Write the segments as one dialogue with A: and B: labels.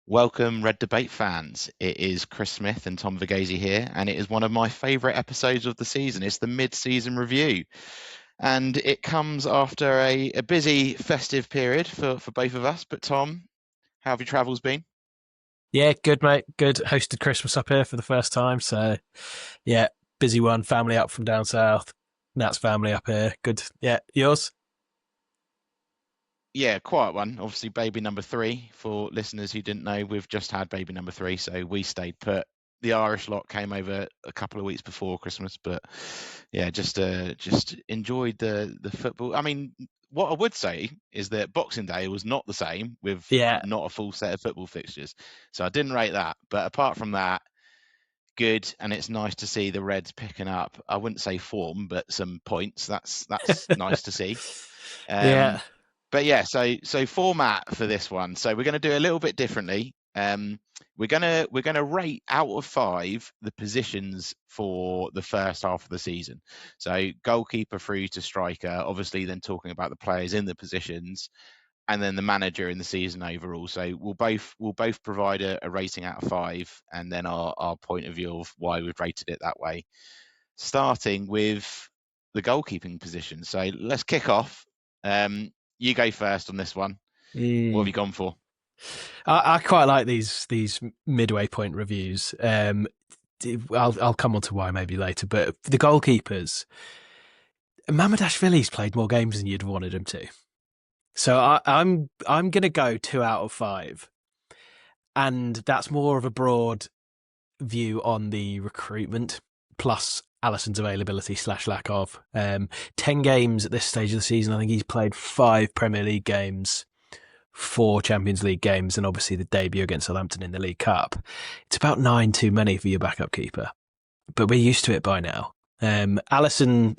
A: Welcome, Red Debate fans. It is Chris Smith and Tom Verghese here, and it is one of my favourite episodes of the season. It's the mid-season review, and it comes after a busy festive period for both of us. But Tom, how have your travels been?
B: Yeah, good mate. Good. Hosted Christmas up here for the first time. So yeah, busy one. Family up from down south. Nat's family up here. Good. Yeah, yours?
A: Yeah, quiet one. Obviously, baby number three. For listeners who didn't know, we've just had baby number three, so we stayed put. The Irish lot came over a couple of weeks before Christmas, but yeah, just enjoyed the football. I mean, what I would say is that Boxing Day was not the same with
B: Yeah,
A: not a full set of football fixtures, so I didn't rate that. But apart from that, good, and it's nice to see the Reds picking up. I wouldn't say form, but some points. That's nice to see. Um,
B: yeah.
A: but yeah, so format for this one. So we're going to do a little bit differently. We're gonna rate out of five the positions for the first half of the season. So goalkeeper through to striker. Obviously, then talking about the players in the positions, and then the manager in the season overall. So we'll both provide a rating out of five, and then our point of view of why we've rated it that way. Starting with the goalkeeping position. So let's kick off. You go first on this one. What have
B: Mm.
A: you gone for?
B: I quite like these midway point reviews. I'll come on to why maybe later, but the goalkeepers, Mamardashvili's played more games than you'd wanted him to. So I'm gonna go 2 out of 5, and that's more of a broad view on the recruitment plus Allison's availability slash lack of. 10 games at this stage of the season. I think he's played 5 Premier League games, 4 Champions League games, and obviously the debut against Southampton in the League Cup. It's about 9 too many for your backup keeper, but we're used to it by now. Allison,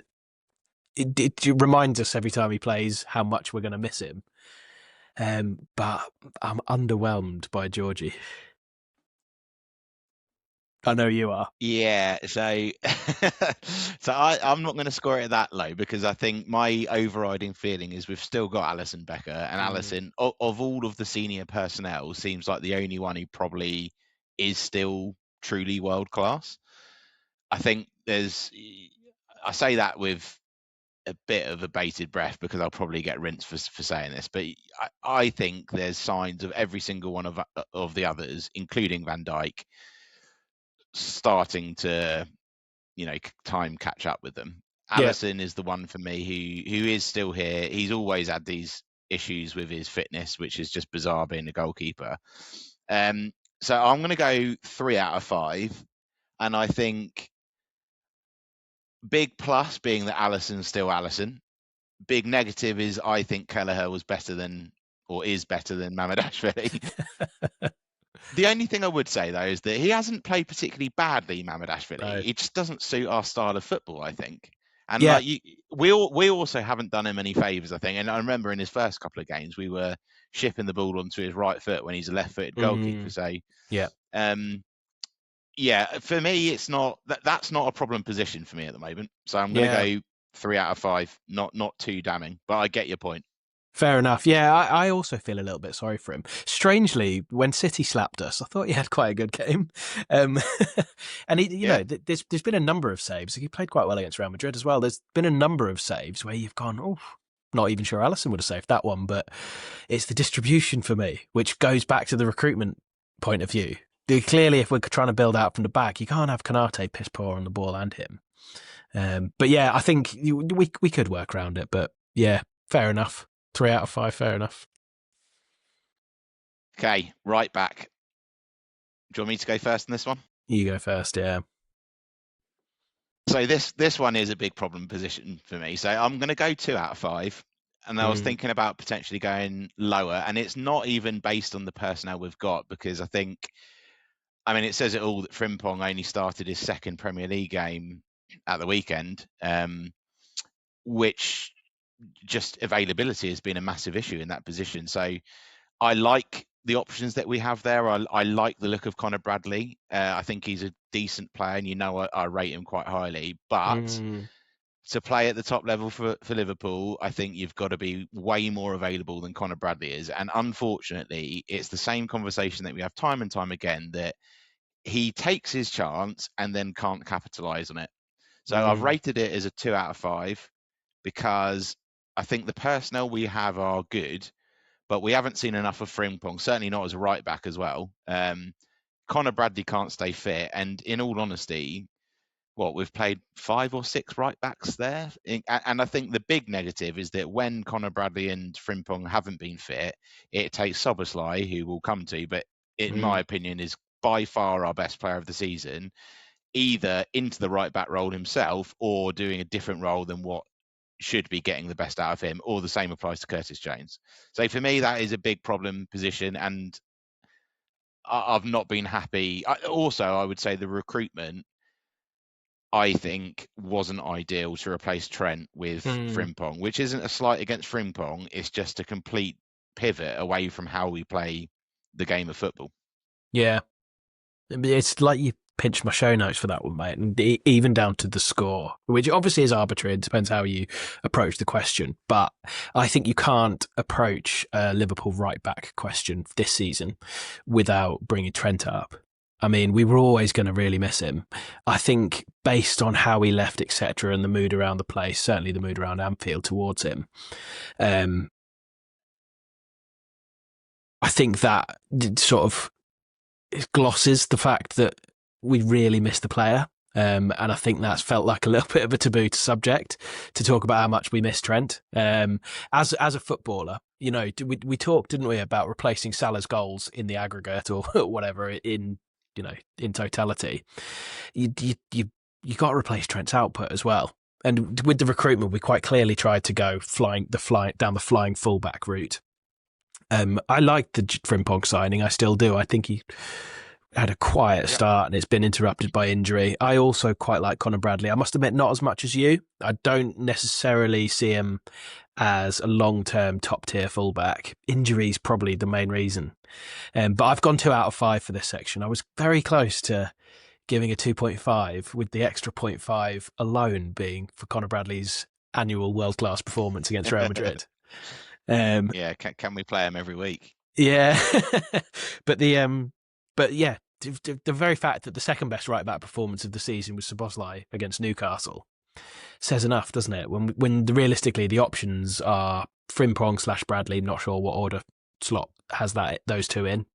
B: it reminds us every time he plays how much we're going to miss him. But I'm underwhelmed by Georgie. I know you are.
A: Yeah, so I'm not going to score it that low because I think my overriding feeling is we've still got Alison Becker, and
B: Mm.
A: Alison of all of the senior personnel seems like the only one who probably is still truly world class. I think I say that with a bit of a bated breath because I'll probably get rinsed for saying this, but I think there's signs of every single one of the others, including Van Dijk, starting to time catch up with them.
B: Yeah.
A: Allison is the one for me who is still here. He's always had these issues with his fitness, which is just bizarre being a goalkeeper. Um, so I'm going to go 3 out of 5, and I think big plus being that Allison's still Allison. Big negative is I think Kelleher was better than or is better than Mamardashvili. The only thing I would say though is that he hasn't played particularly badly,
B: No.
A: Mamardashvili. It just doesn't suit our style of football, I think. And
B: Yeah.
A: like we also haven't done him any favors, I think. And I remember in his first couple of games, we were shipping the ball onto his right foot when he's a left-footed goalkeeper.
B: Mm.
A: So,
B: Yeah.
A: um, yeah, for me, it's not that's not a problem position for me at the moment. So I'm going to
B: Yeah.
A: go 3 out of 5. Not too damning, but I get your point.
B: Fair enough. Yeah, I also feel a little bit sorry for him. Strangely, when City slapped us, I thought he had quite a good game. Um, and
A: Yeah.
B: there's been a number of saves. He played quite well against Real Madrid as well. There's been a number of saves where you've gone, oh, not even sure Allison would have saved that one, but it's the distribution for me, which goes back to the recruitment point of view. Clearly, if we're trying to build out from the back, you can't have Kanate piss poor on the ball and him. But yeah, I think we could work around it. But yeah, fair enough. 3 out of 5, fair enough.
A: Okay. Right back. Do you want me to go first in this one?
B: You go first, yeah.
A: So this one is a big problem position for me. So I'm going to go 2 out of 5, and I was
B: Mm.
A: thinking about potentially going lower, and it's not even based on the personnel we've got because I mean, it says it all that Frimpong only started his second Premier League game at the weekend, which just availability has been a massive issue in that position. So I like the options that we have there. I like the look of Connor Bradley. I think he's a decent player, and I rate him quite highly. But
B: Mm.
A: to play at the top level for Liverpool, I think you've got to be way more available than Conor Bradley is. And unfortunately, it's the same conversation that we have time and time again, that he takes his chance and then can't capitalise on it. So I've rated it as a 2 out of 5 because I think the personnel we have are good, but we haven't seen enough of Frimpong, certainly not as a right back as well. Conor Bradley can't stay fit. And in all honesty, we've played 5 or 6 right backs there. And I think the big negative is that when Conor Bradley and Frimpong haven't been fit, it takes Szoboszlai, who we'll come to, but in my opinion is by far our best player of the season, either into the right back role himself or doing a different role than what should be getting the best out of him, or the same applies to Curtis Jones. So for me, that is a big problem position, and I've not been happy. Also, I would say the recruitment, I think, wasn't ideal to replace Trent with Frimpong, which isn't a slight against Frimpong. It's just a complete pivot away from how we play the game of football.
B: Yeah. It's like you pinched my show notes for that one, mate, and even down to the score, which obviously is arbitrary. It depends how you approach the question. But I think you can't approach a Liverpool right-back question this season without bringing Trent up. I mean, we were always going to really miss him. I think based on how he left, etc., and the mood around the place, certainly the mood around Anfield towards him, I think that sort of glosses the fact that we really missed the player. And I think that's felt like a little bit of a taboo subject to talk about how much we miss Trent. As a footballer, you know, we talked, didn't we, about replacing Salah's goals in the aggregate or whatever in totality. You got to replace Trent's output as well. And with the recruitment, we quite clearly tried to go down the flying fullback route. I liked the Frimpong signing. I still do. I think he had a quiet start and it's been interrupted by injury. I also quite like Conor Bradley. I must admit, not as much as you. I don't necessarily see him as a long-term top-tier fullback. Injury's probably the main reason. But I've gone 2 out of 5 for this section. I was very close to giving a 2.5, with the extra 0.5 alone being for Conor Bradley's annual world-class performance against Real Madrid.
A: Can we play him every week?
B: Yeah. But the very fact that the second best right back performance of the season was Szoboszlai against Newcastle says enough, doesn't it? When realistically the options are Frimpong / Bradley, not sure what order Slot has those two in.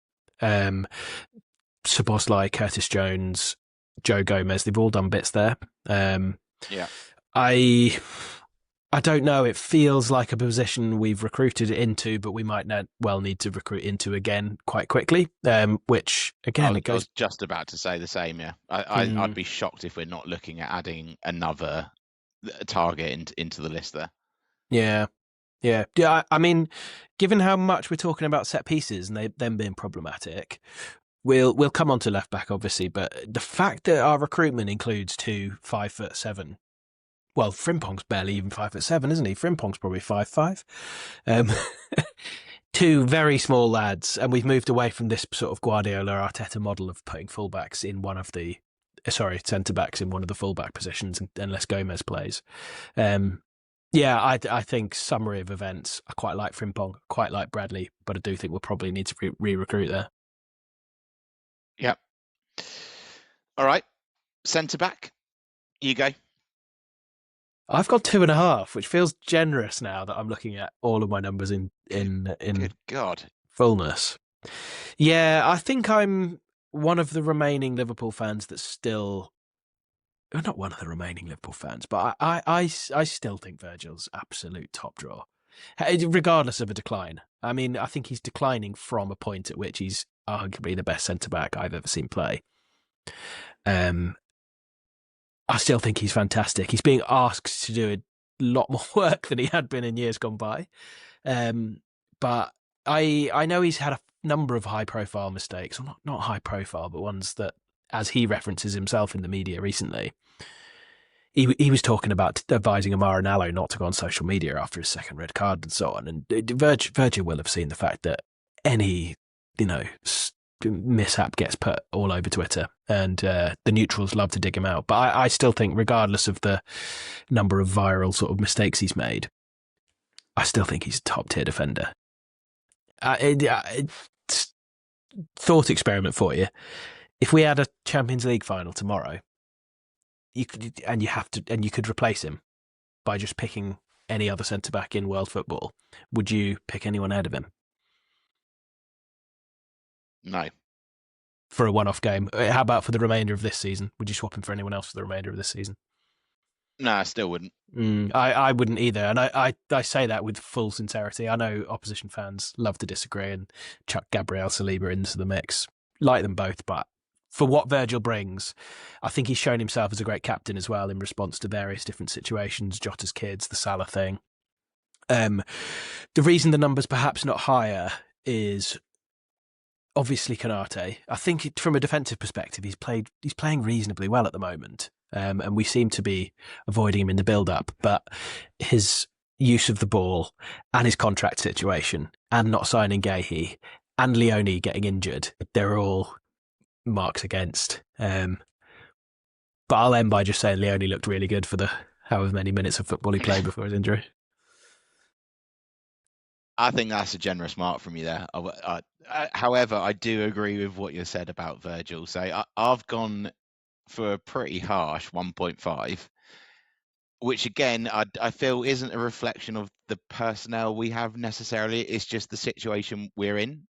B: Szoboszlai, Curtis Jones, Joe Gomez, they've all done bits there. I don't know. It feels like a position we've recruited into, but we might well need to recruit into again quite quickly. Which again,
A: I was just about to say the same. Yeah, I'd be shocked if we're not looking at adding another target into the list there.
B: Yeah. I mean, given how much we're talking about set pieces and them being problematic, we'll come on to left back obviously. But the fact that our recruitment includes 2 5'7". Well, Frimpong's barely even 5'7", isn't he? Frimpong's probably 5'5". 2 very small lads, and we've moved away from this sort of Guardiola Arteta model of putting fullbacks in centre backs in one of the fullback positions unless Gomez plays. I think summary of events. I quite like Frimpong, quite like Bradley, but I do think we'll probably need to re-recruit there.
A: Yep. All right, centre back, you go.
B: I've got 2.5, which feels generous now that I'm looking at all of my numbers in
A: Good God.
B: fullness. Yeah, I think I'm one of the remaining Liverpool fans that's still... not one of the remaining Liverpool fans, but I still think Virgil's absolute top draw, regardless of a decline. I mean, I think he's declining from a point at which he's arguably the best centre-back I've ever seen play. I still think he's fantastic. He's being asked to do a lot more work than he had been in years gone by. But I know he's had a number of high-profile mistakes, or not high-profile, but ones that, as he references himself in the media recently, he was talking about advising Mamardashvili not to go on social media after his second red card and so on. And Virgil will have seen the fact that any mishap gets put all over Twitter, and the neutrals love to dig him out. But I still think, regardless of the number of viral sort of mistakes he's made, I still think he's a top tier defender. Thought experiment for you. If we had a Champions League final tomorrow, you could replace him by just picking any other centre back in world football, would you pick anyone ahead of him?
A: No.
B: For a one-off game. How about for the remainder of this season? Would you swap him for anyone else for the remainder of this season?
A: No, I still wouldn't.
B: I wouldn't either. And I say that with full sincerity. I know opposition fans love to disagree and chuck Gabriel Saliba into the mix. Like them both, but for what Virgil brings, I think he's shown himself as a great captain as well in response to various different situations, Jota's kids, the Salah thing. The reason the number's perhaps not higher is obviously Konate. I think from a defensive perspective, he's playing reasonably well at the moment. And we seem to be avoiding him in the build-up, but his use of the ball and his contract situation and not signing Guéhi and Leoni getting injured, they're all marks against. But I'll end by just saying Leoni looked really good for the however many minutes of football he played before his injury.
A: I think that's a generous mark from you there. However, I do agree with what you said about Virgil. So I've gone for a pretty harsh 1.5, which again, I feel isn't a reflection of the personnel we have necessarily. It's just the situation we're in.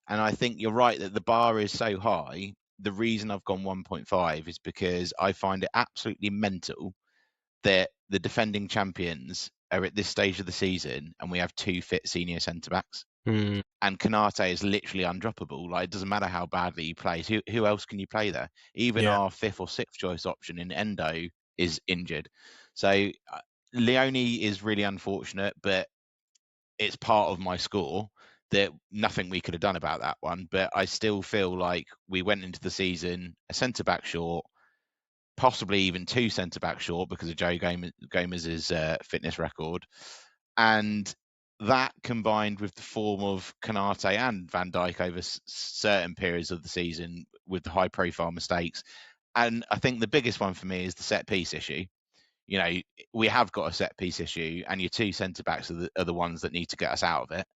A: And I think you're right that the bar is so high. The reason I've gone 1.5 is because I find it absolutely mental that the defending champions are at this stage of the season and we have 2 fit senior centre-backs. And Konate is literally undroppable. Like, it doesn't matter how badly he plays. Who else can you play there? Even our 5th or 6th choice option in Endo is injured. So Leoni is really unfortunate, but it's part of my score that nothing we could have done about that one. But I still feel like we went into the season a centre-back short, possibly even 2 centre-backs short because of Joe Gomez's fitness record. And that combined with the form of Konate and Van Dijk over certain periods of the season with the high-profile mistakes. And I think the biggest one for me is the set-piece issue. You know, we have got a set-piece issue, and your 2 centre-backs are the ones that need to get us out of it.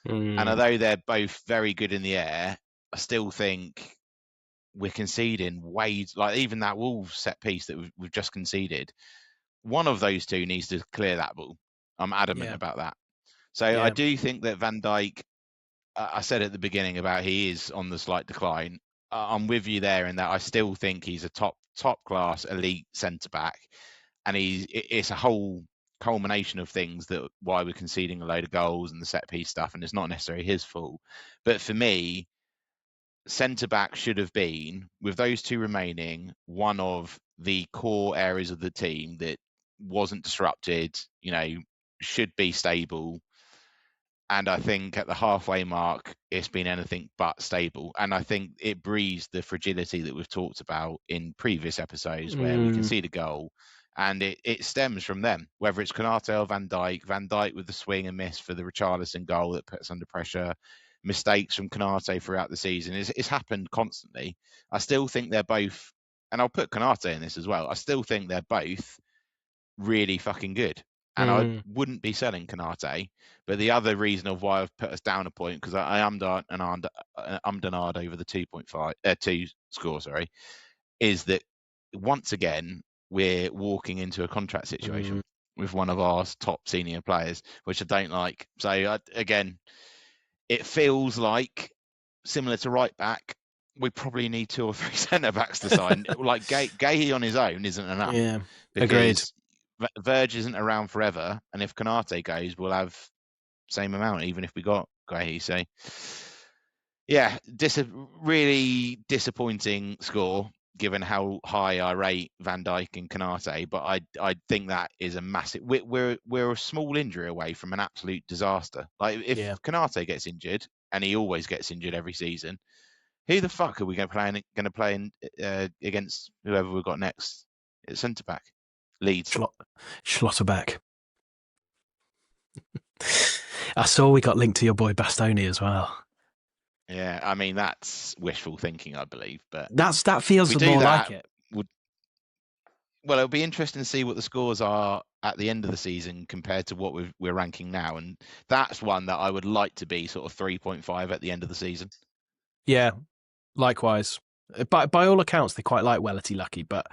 A: And although they're both very good in the air, I still think we're conceding way, like even that Wolves set-piece that we've just conceded, one of those 2 needs to clear that ball. I'm adamant about that. So I do think that Van Dijk, I said at the beginning about he is on the slight decline. I'm with you there in that I still think he's a top class elite centre back, and it's a whole culmination of things that why we're conceding a load of goals and the set piece stuff, and it's not necessarily his fault. But for me, centre back should have been, with those 2 remaining, one of the core areas of the team that wasn't disrupted, you know, should be stable. And I think at the halfway mark, it's been anything but stable. And I think it breeds the fragility that we've talked about in previous episodes where we can see the goal. And it stems from them, whether it's Konate or Van Dijk with the swing and miss for the Richarlison goal that puts under pressure, mistakes from Konate throughout the season. It's happened constantly. I still think they're both, and I'll put Konate in this as well, I still think they're both really fucking good. And I wouldn't be selling Konate. But the other reason of why I've put us down a point, because I am Umdenard over the 2 score, is that once again, we're walking into a contract situation with one of our top senior players, which I don't like. So again, it feels like, similar to right back, we probably need 2 or 3 centre backs to sign. Like Guéhi on his own isn't enough.
B: Yeah,
A: agreed. Verge isn't around forever, and if Konate goes, we'll have same amount, even if we got Guéhi. So, yeah, really disappointing score, given how high I rate Van Dijk and Konate. But I think that is a massive. We're a small injury away from an absolute disaster. Like if Konate gets injured, and he always gets injured every season, who the fuck are we going to play in, against whoever we've got next at centre back? Leeds.
B: Schlotterbeck. I saw we got linked to your boy Bastoni as well.
A: Yeah, I mean that's wishful thinking, I believe. But
B: That
A: if we
B: feels
A: do
B: more like
A: that,
B: it.
A: would well, it'll be interesting to see what the scores are at the end of the season compared to what we're ranking now, and that's one that I would like to be sort of 3.5 at the end of the season.
B: Yeah, likewise. By all accounts, they quite like Wellerty Lucky, but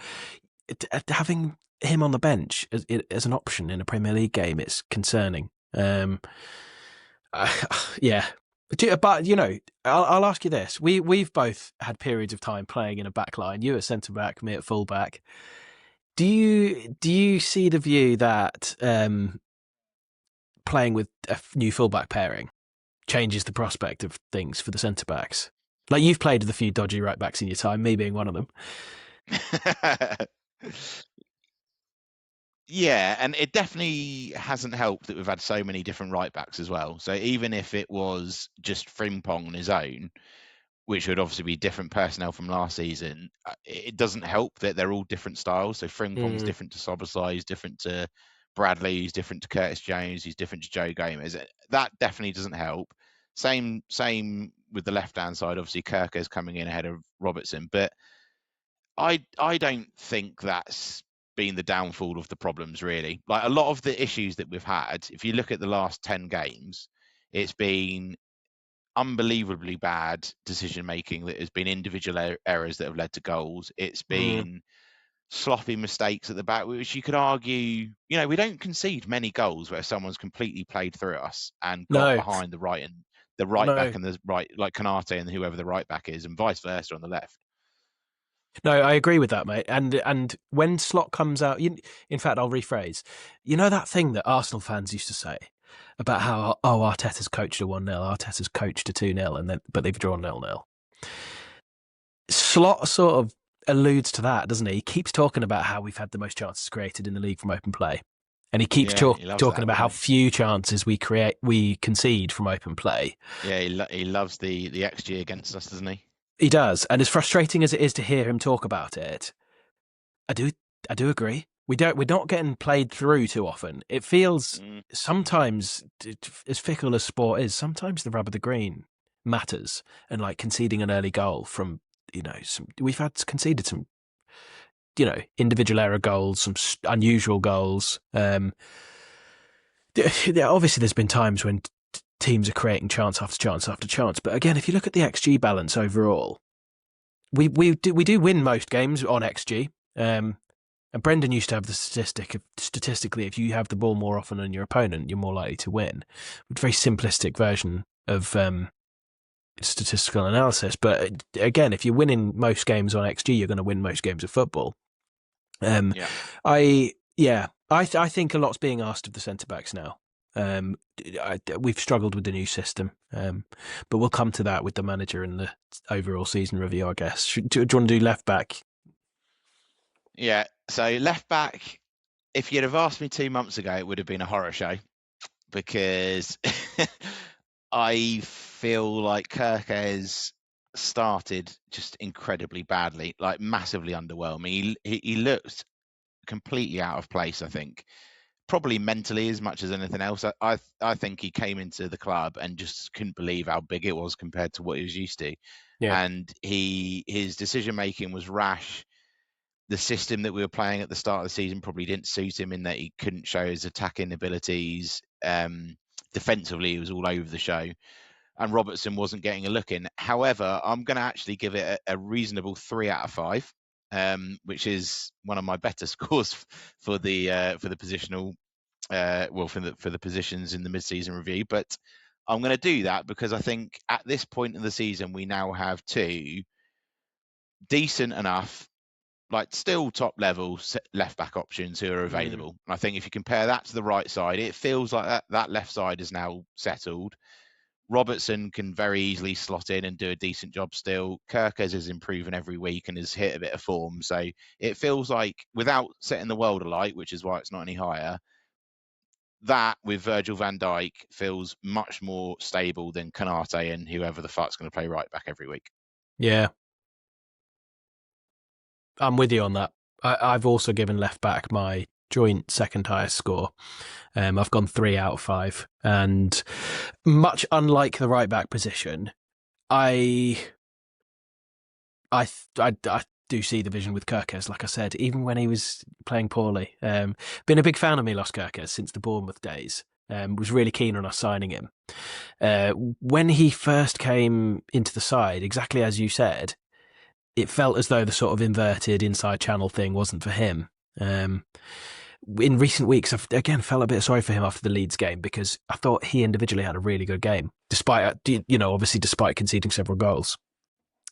B: having him on the bench as an option in a Premier League game, it's concerning. Yeah, but you know, I'll ask you this: we've both had periods of time playing in a back line. You at centre back, me at full back. Do you see the view that playing with a new fullback pairing changes the prospect of things for the centre backs? Like you've played with a few dodgy right backs in your time, me being one of them.
A: Yeah, and it definitely hasn't helped that we've had so many different right backs as well. So even if it was just Frimpong on his own, which would obviously be different personnel from last season, it doesn't help that they're all different styles. So Frimpong's
B: Mm.
A: different to Szoboszlai, he's different to Bradley, he's different to Curtis Jones, he's different to Joe Gomez. That definitely doesn't help. Same with the left hand side. Obviously, Kerkez coming in ahead of Robertson, but I don't think that's been the downfall of the problems really. Like a lot of the issues that we've had, if you look at the last 10 games, it's been unbelievably bad decision making that has been individual errors that have led to goals. It's
B: Mm.
A: been sloppy mistakes at the back, which you could argue, we don't concede many goals where someone's completely played through us and got
B: No,
A: behind the right back
B: no,
A: and the right, like Konate and whoever the right back is, and vice versa on the left.
B: no. I agree with that, mate. And when Slot comes out, in fact, I'll rephrase. You know that thing that Arsenal fans used to say about how Arteta's coached a 1-0, Arteta's coached a 2-0, but they've drawn 0-0. Slot sort of alludes to that, doesn't he? He keeps talking about how we've had the most chances created in the league from open play. And he keeps
A: Yeah, he loves
B: talking
A: that,
B: about how
A: doesn't
B: few chances we concede from open play.
A: he? Yeah, he loves the XG against us, doesn't he?
B: He does, and as frustrating as it is to hear him talk about it, I do agree. We're not getting played through too often. It feels sometimes, as fickle as sport is, sometimes the rub of the green matters, and like conceding an early goal from we've had conceded some individual error goals, some unusual goals. Obviously, there's been times when teams are creating chance after chance after chance, but again, if you look at the XG balance overall, we do win most games on XG. And Brendan used to have the statistic of statistically, if you have the ball more often than your opponent, you're more likely to win. It's a very simplistic version of statistical analysis. But again, if you're winning most games on XG, you're going to win most games of football.
A: Yeah.
B: I think a lot's being asked of the centre backs now. We've struggled with the new system, but we'll come to that with the manager and the overall season review, I guess. Do you want to do left back?
A: Yeah. So left back, if you'd have asked me 2 months ago, it would have been a horror show because I feel like Kerkez started just incredibly badly, like massively underwhelming. He looked completely out of place, I think. Probably mentally as much as anything else. I think he came into the club and just couldn't believe how big it was compared to what he was used to.
B: Yeah.
A: And his decision making was rash. The system that we were playing at the start of the season probably didn't suit him in that he couldn't show his attacking abilities. Defensively, he was all over the show, and Robertson wasn't getting a look in. However, I'm going to actually give it a reasonable 3 out of 5, which is one of my better scores for the positional, for the positions in the mid-season review. But I'm going to do that because I think at this point in the season we now have 2 decent enough, like still top level left back options who are available. And I think if you compare that to the right side, it feels like that left side is now settled. Robertson can very easily slot in and do a decent job still. Kerkez is improving every week and has hit a bit of form. So it feels like, without setting the world alight, which is why it's not any higher, that with Virgil van Dijk feels much more stable than Konate and whoever the fuck's going to play right back every week.
B: Yeah. I'm with you on that. I've also given left back my joint second highest score. I've gone 3 out of 5. And much unlike the right back position, I I do see the vision with Kerkez, like I said, even when he was playing poorly. Been a big fan of Milos Kerkez since the Bournemouth days. Was really keen on us signing him. When he first came into the side, exactly as you said, it felt as though the sort of inverted inside channel thing wasn't for him. In recent weeks, I've again felt a bit sorry for him after the Leeds game because I thought he individually had a really good game, despite obviously despite conceding several goals.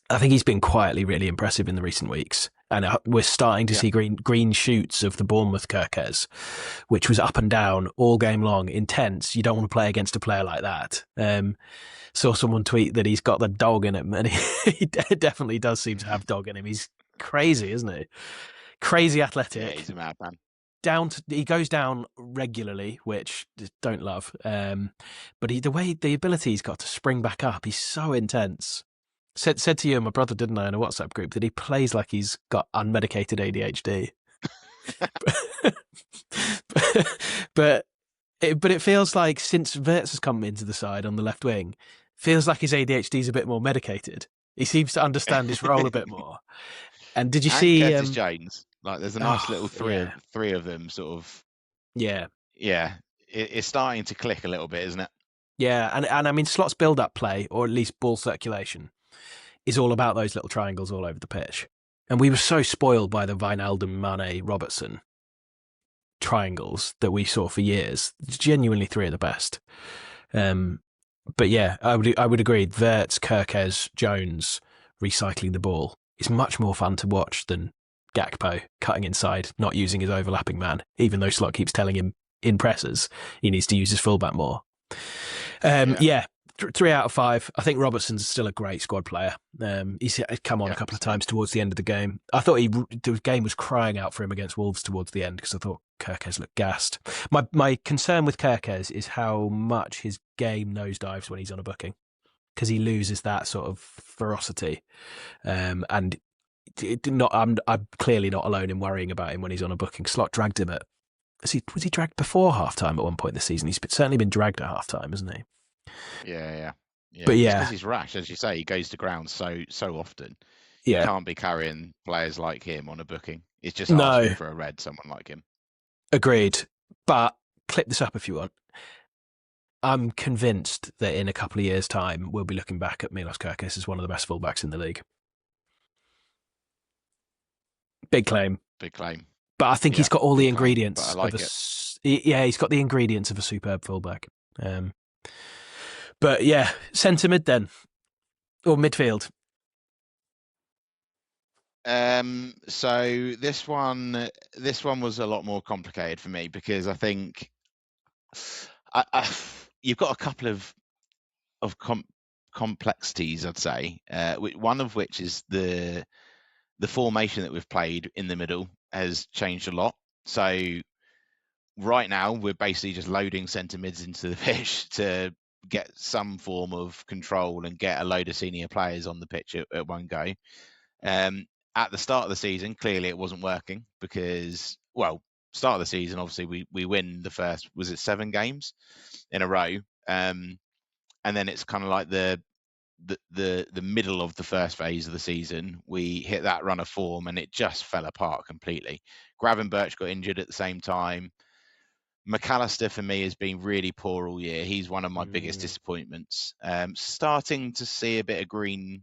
B: I think he's been quietly really impressive in the recent weeks. And we're starting to see green shoots of the Bournemouth Kerkez, which was up and down all game long, intense. You don't want to play against a player like that. Saw someone tweet that he's got the dog in him, and he definitely does seem to have dog in him. He's crazy, isn't he? Crazy athletic.
A: Yeah, he's a madman.
B: He goes down regularly, which I don't love. But the ability he's got to spring back up, he's so intense. Said to you and my brother, didn't I, in a WhatsApp group, that he plays like he's got unmedicated ADHD. but it feels like since Wirtz has come into the side on the left wing, feels like his ADHD is a bit more medicated. He seems to understand his role a bit more. And did you see
A: Curtis Jones? Like, there's a nice little three of them, sort of.
B: Yeah.
A: It's starting to click a little bit, isn't it?
B: Yeah, and I mean, Slot's build-up play, or at least ball circulation, is all about those little triangles all over the pitch. And we were so spoiled by the Wijnaldum, Mane, Robertson triangles that we saw for years. It's genuinely three of the best. But yeah, I would agree. Wirtz, Kerkez, Jones recycling the ball is much more fun to watch than Gakpo cutting inside, not using his overlapping man, even though Slot keeps telling him in presses he needs to use his fullback more. 3 out of 5. I think Robertson's still a great squad player. He's come on a couple of times towards the end of the game. I thought the game was crying out for him against Wolves towards the end because I thought Kerkez looked gassed. My concern with Kerkez is how much his game nosedives when he's on a booking, because he loses that sort of ferocity. And I'm clearly not alone in worrying about him when he's on a booking. Slot dragged him was he dragged before halftime at one point this season? He's certainly been dragged at halftime, hasn't he?
A: Yeah.
B: But yeah,
A: because he's rash, as you say, he goes to ground so often.
B: Yeah,
A: you can't be carrying players like him on a booking. It's just asking for a red, someone like him.
B: Agreed. But clip this up if you want. I'm convinced that in a couple of years' time, we'll be looking back at Milos Kerkez as one of the best fullbacks in the league. Big claim. But I think he's got all the ingredients. He's got the ingredients of a superb fullback. But yeah, centre mid then, or midfield.
A: So this one was a lot more complicated for me because I think you've got a couple of complexities, I'd say. One of which is the formation that we've played in the middle has changed a lot. So right now we're basically just loading centre mids into the pitch to get some form of control and get a load of senior players on the pitch at one go. At the start of the season, clearly it wasn't working because, start of the season, obviously we win the first, was it 7 games in a row? And then it's kind of like the middle of the first phase of the season, we hit that run of form and it just fell apart completely. Gravenberch got injured at the same time. McAllister for me has been really poor all year. He's one of my biggest disappointments. Starting to see a bit of green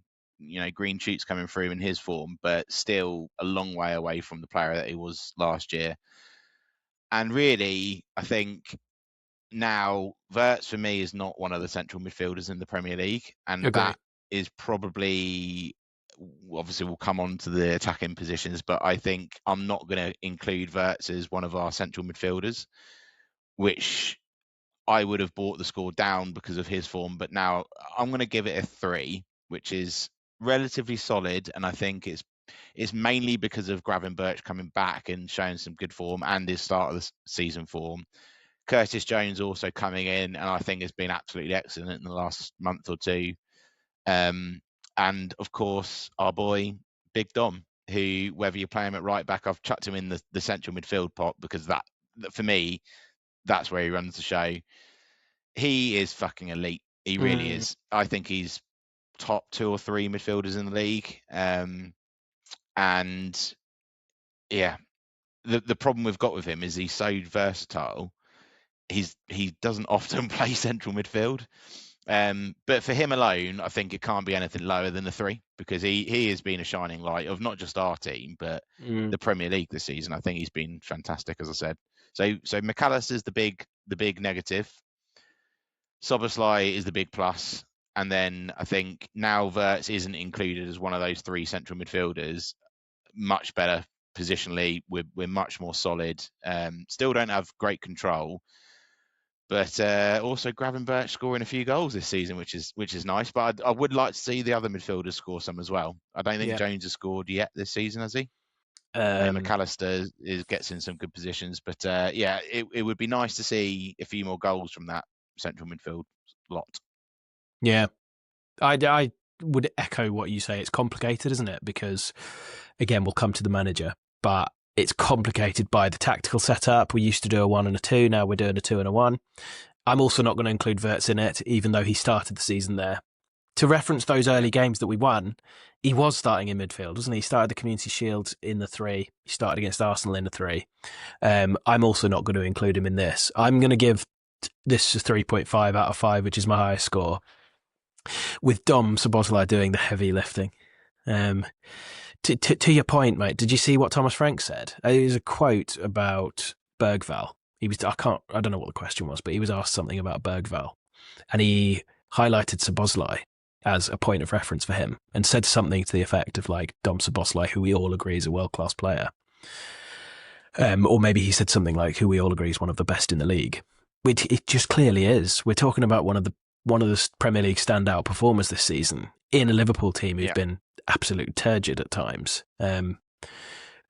A: shoots coming through in his form, but still a long way away from the player that he was last year. And really, I think now Wirtz for me is not one of the central midfielders in the Premier League, and that is probably, obviously we'll come on to the attacking positions, but I think I'm not going to include Wirtz as one of our central midfielders, which I would have brought the score down because of his form, but now I'm going to give it a 3, which is relatively solid, and I think it's mainly because of Gravenberch coming back and showing some good form and his start of the season form. Curtis Jones also coming in, and I think has been absolutely excellent in the last month or two. And of course, our boy Big Dom, who, whether you play him at right back, I've chucked him in the central midfield pot because that for me, that's where he runs the show. He is fucking elite. He really is. I think he's top 2 or 3 midfielders in the league. And yeah, the problem we've got with him is he's so versatile. He doesn't often play central midfield. But for him alone, I think it can't be anything lower than the 3, because he has been a shining light of not just our team, but the Premier League this season. I think he's been fantastic, as I said. So McAllister's the big negative. Szoboszlai is the big plus. And then I think now Wirtz isn't included as one of those 3 central midfielders. Much better positionally. We're much more solid. Still don't have great control, but also Gravenberch scoring a few goals this season, which is nice. But I would like to see the other midfielders score some as well. I don't think Jones has scored yet this season, has he? McAllister gets in some good positions, but it would be nice to see a few more goals from that central midfield lot.
B: Yeah, I would echo what you say. It's complicated, isn't it? Because, again, we'll come to the manager, but it's complicated by the tactical setup. We used to do a 1 and a 2. Now we're doing a 2 and a 1. I'm also not going to include Wirtz in it, even though he started the season there. To reference those early games that we won, he was starting in midfield, wasn't he? He started the Community Shield in the 3. He started against Arsenal in the 3. I'm also not going to include him in this. I'm going to give this a 3.5 out of 5, which is my highest score, with Dom Szoboszlai doing the heavy lifting. To your point, mate, did you see what Thomas Frank said? It was a quote about Bergvall. I don't know what the question was, but he was asked something about Bergvall, and he highlighted Szoboszlai as a point of reference for him and said something to the effect of like Dom Szoboszlai, who we all agree is a world-class player. Or maybe he said something like who we all agree is one of the best in the league. Which it just clearly is. We're talking about one of the Premier League standout performers this season in a Liverpool team who've been absolute turgid at times. I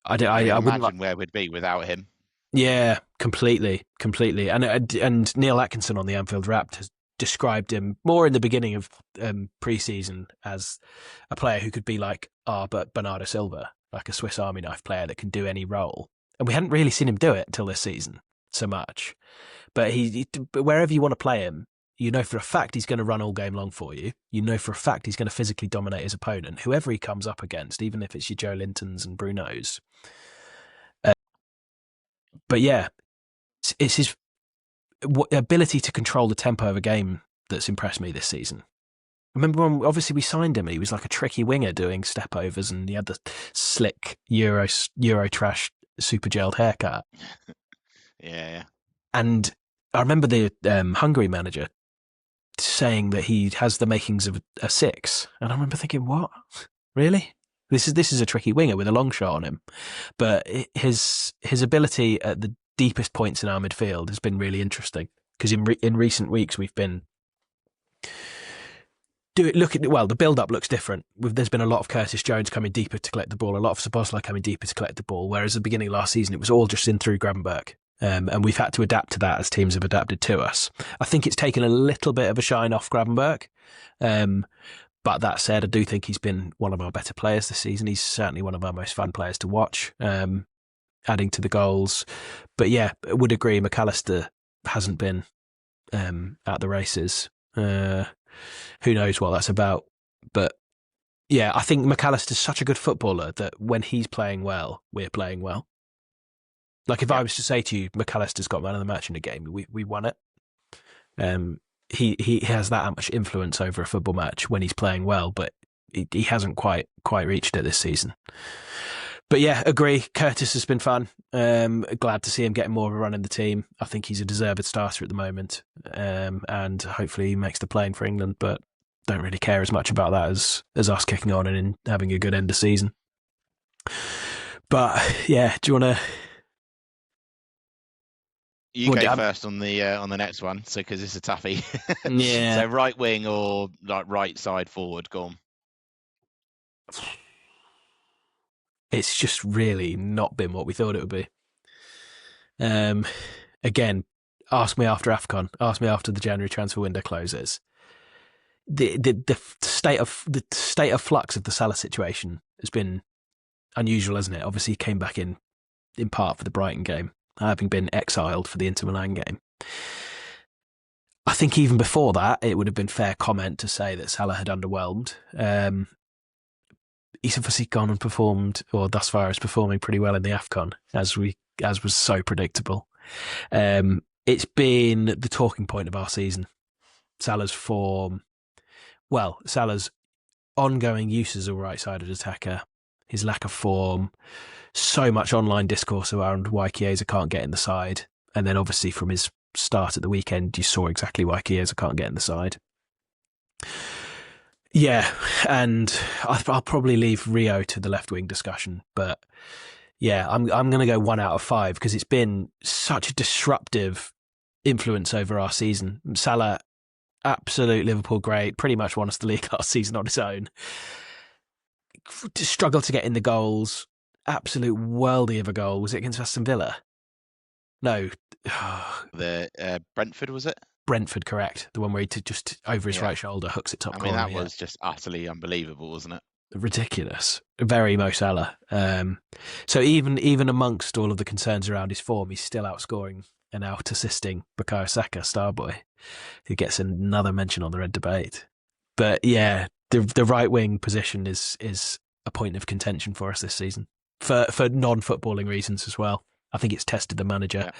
B: wouldn't
A: imagine where we'd be without him.
B: Yeah, completely. And Neil Atkinson on the Anfield Wrap has described him more in the beginning of pre-season as a player who could be like Bernardo Silva, like a Swiss Army knife player that can do any role. And we hadn't really seen him do it till this season so much. But but wherever you want to play him, you know for a fact he's going to run all game long for you. You know for a fact he's going to physically dominate his opponent, whoever he comes up against, even if it's your Joe Lintons and Brunos. But yeah, it's his ability to control the tempo of a game that's impressed me this season. Remember when obviously we signed him and he was like a tricky winger doing step overs and he had the slick Euro trash super gelled haircut.
A: Yeah.
B: And I remember the Hungary manager saying that he has the makings of a 6. And I remember thinking, what? Really? This is a tricky winger with a long shot on him. But his ability at the deepest points in our midfield has been really interesting. Because in recent weeks we've been the build-up looks different. There's been a lot of Curtis Jones coming deeper to collect the ball, a lot of Szoboszlai coming deeper to collect the ball, whereas at the beginning of last season, it was all just in through Gravenberch. And we've had to adapt to that as teams have adapted to us. I think it's taken a little bit of a shine off Gravenberch. But that said, I do think he's been one of our better players this season. He's certainly one of our most fun players to watch, adding to the goals. But yeah, I would agree, McAllister hasn't been at the races. Who knows what that's about? But yeah, I think McAllister's such a good footballer that when he's playing well, we're playing well. Like if I was to say to you, McAllister's got man of the match in the game, we won it. He has that much influence over a football match when he's playing well, but he hasn't quite reached it this season. But yeah, agree. Curtis has been fun. Glad to see him getting more of a run in the team. I think he's a deserved starter at the moment, and hopefully he makes the plane for England. But don't really care as much about that as us kicking on and having a good end of season. But yeah, do you want to?
A: You go first on the next one, so because it's a toughie.
B: Yeah.
A: So right wing or like right side forward, go on.
B: It's just really not been what we thought it would be. Again, ask me after AFCON. Ask me after the January transfer window closes. The state of flux of the Salah situation has been unusual, hasn't it? Obviously, he came back in part for the Brighton game, having been exiled for the Inter Milan game. I think even before that, it would have been fair comment to say that Salah had underwhelmed. He's obviously gone and performed, or thus far is performing pretty well in the AFCON, as was so predictable. It's been the talking point of our season. Salah's form, Salah's ongoing use as a right-sided attacker, his lack of form, so much online discourse around why Chiesa can't get in the side, and then obviously from his start at the weekend, you saw exactly why Chiesa can't get in the side. Yeah, and I'll probably leave Rio to the left wing discussion, but yeah, I'm going to go 1 out of 5 because it's been such a disruptive influence over our season. Salah, absolute Liverpool great, pretty much won us the league last season on his own. Struggled to get in the goals. Absolute worldie of a goal. Was it against Aston Villa? No.
A: The Brentford, was it?
B: Brentford, correct. The one where he just over his right shoulder hooks it top corner.
A: I mean, that was just utterly unbelievable, wasn't it?
B: Ridiculous. Very Mo Salah. So even amongst all of the concerns around his form, he's still outscoring and out assisting Bukayo Saka, Starboy, who gets another mention on the Red Debate. But yeah, the right wing position is a point of contention for us this season for non-footballing reasons as well. I think it's tested the manager,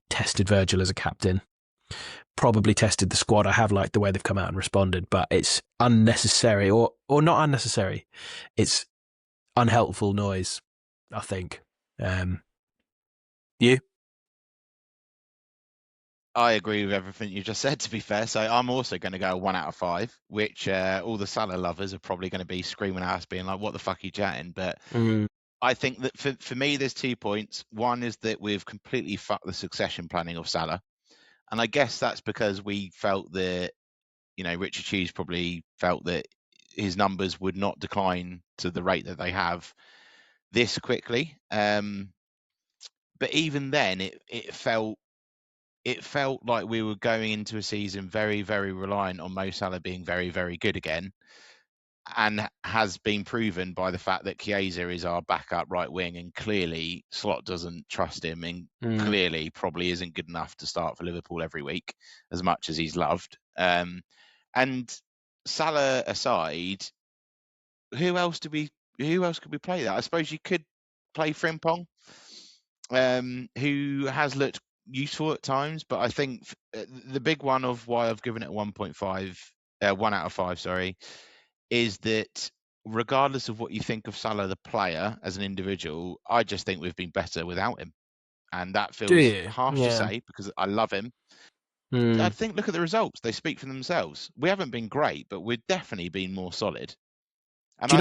B: tested Virgil as a captain, probably tested the squad. I have liked the way they've come out and responded, but it's unnecessary or not unnecessary. It's unhelpful noise, I think. You?
A: I agree with everything you just said, to be fair. So I'm also going to go 1 out of 5, which all the Salah lovers are probably going to be screaming at us, being like, what the fuck are you chatting? But I think that for me, there's 2 points. One is that we've completely fucked the succession planning of Salah. And I guess that's because we felt that, Richard Hughes probably felt that his numbers would not decline to the rate that they have this quickly. But even then, it felt like we were going into a season very, very reliant on Mo Salah being very, very good again, and has been proven by the fact that Chiesa is our backup right wing, and clearly Slot doesn't trust him, and clearly probably isn't good enough to start for Liverpool every week as much as he's loved. And Salah aside, who else could we play that? I suppose you could play Frimpong, who has looked useful at times, but I think the big one of why I've given it 1.5, 1 out of 5, sorry, is that regardless of what you think of Salah the player as an individual, I just think we've been better without him, and that feels harsh to say because I love him. I think look at the results; they speak for themselves. We haven't been great, but we've definitely been more solid. And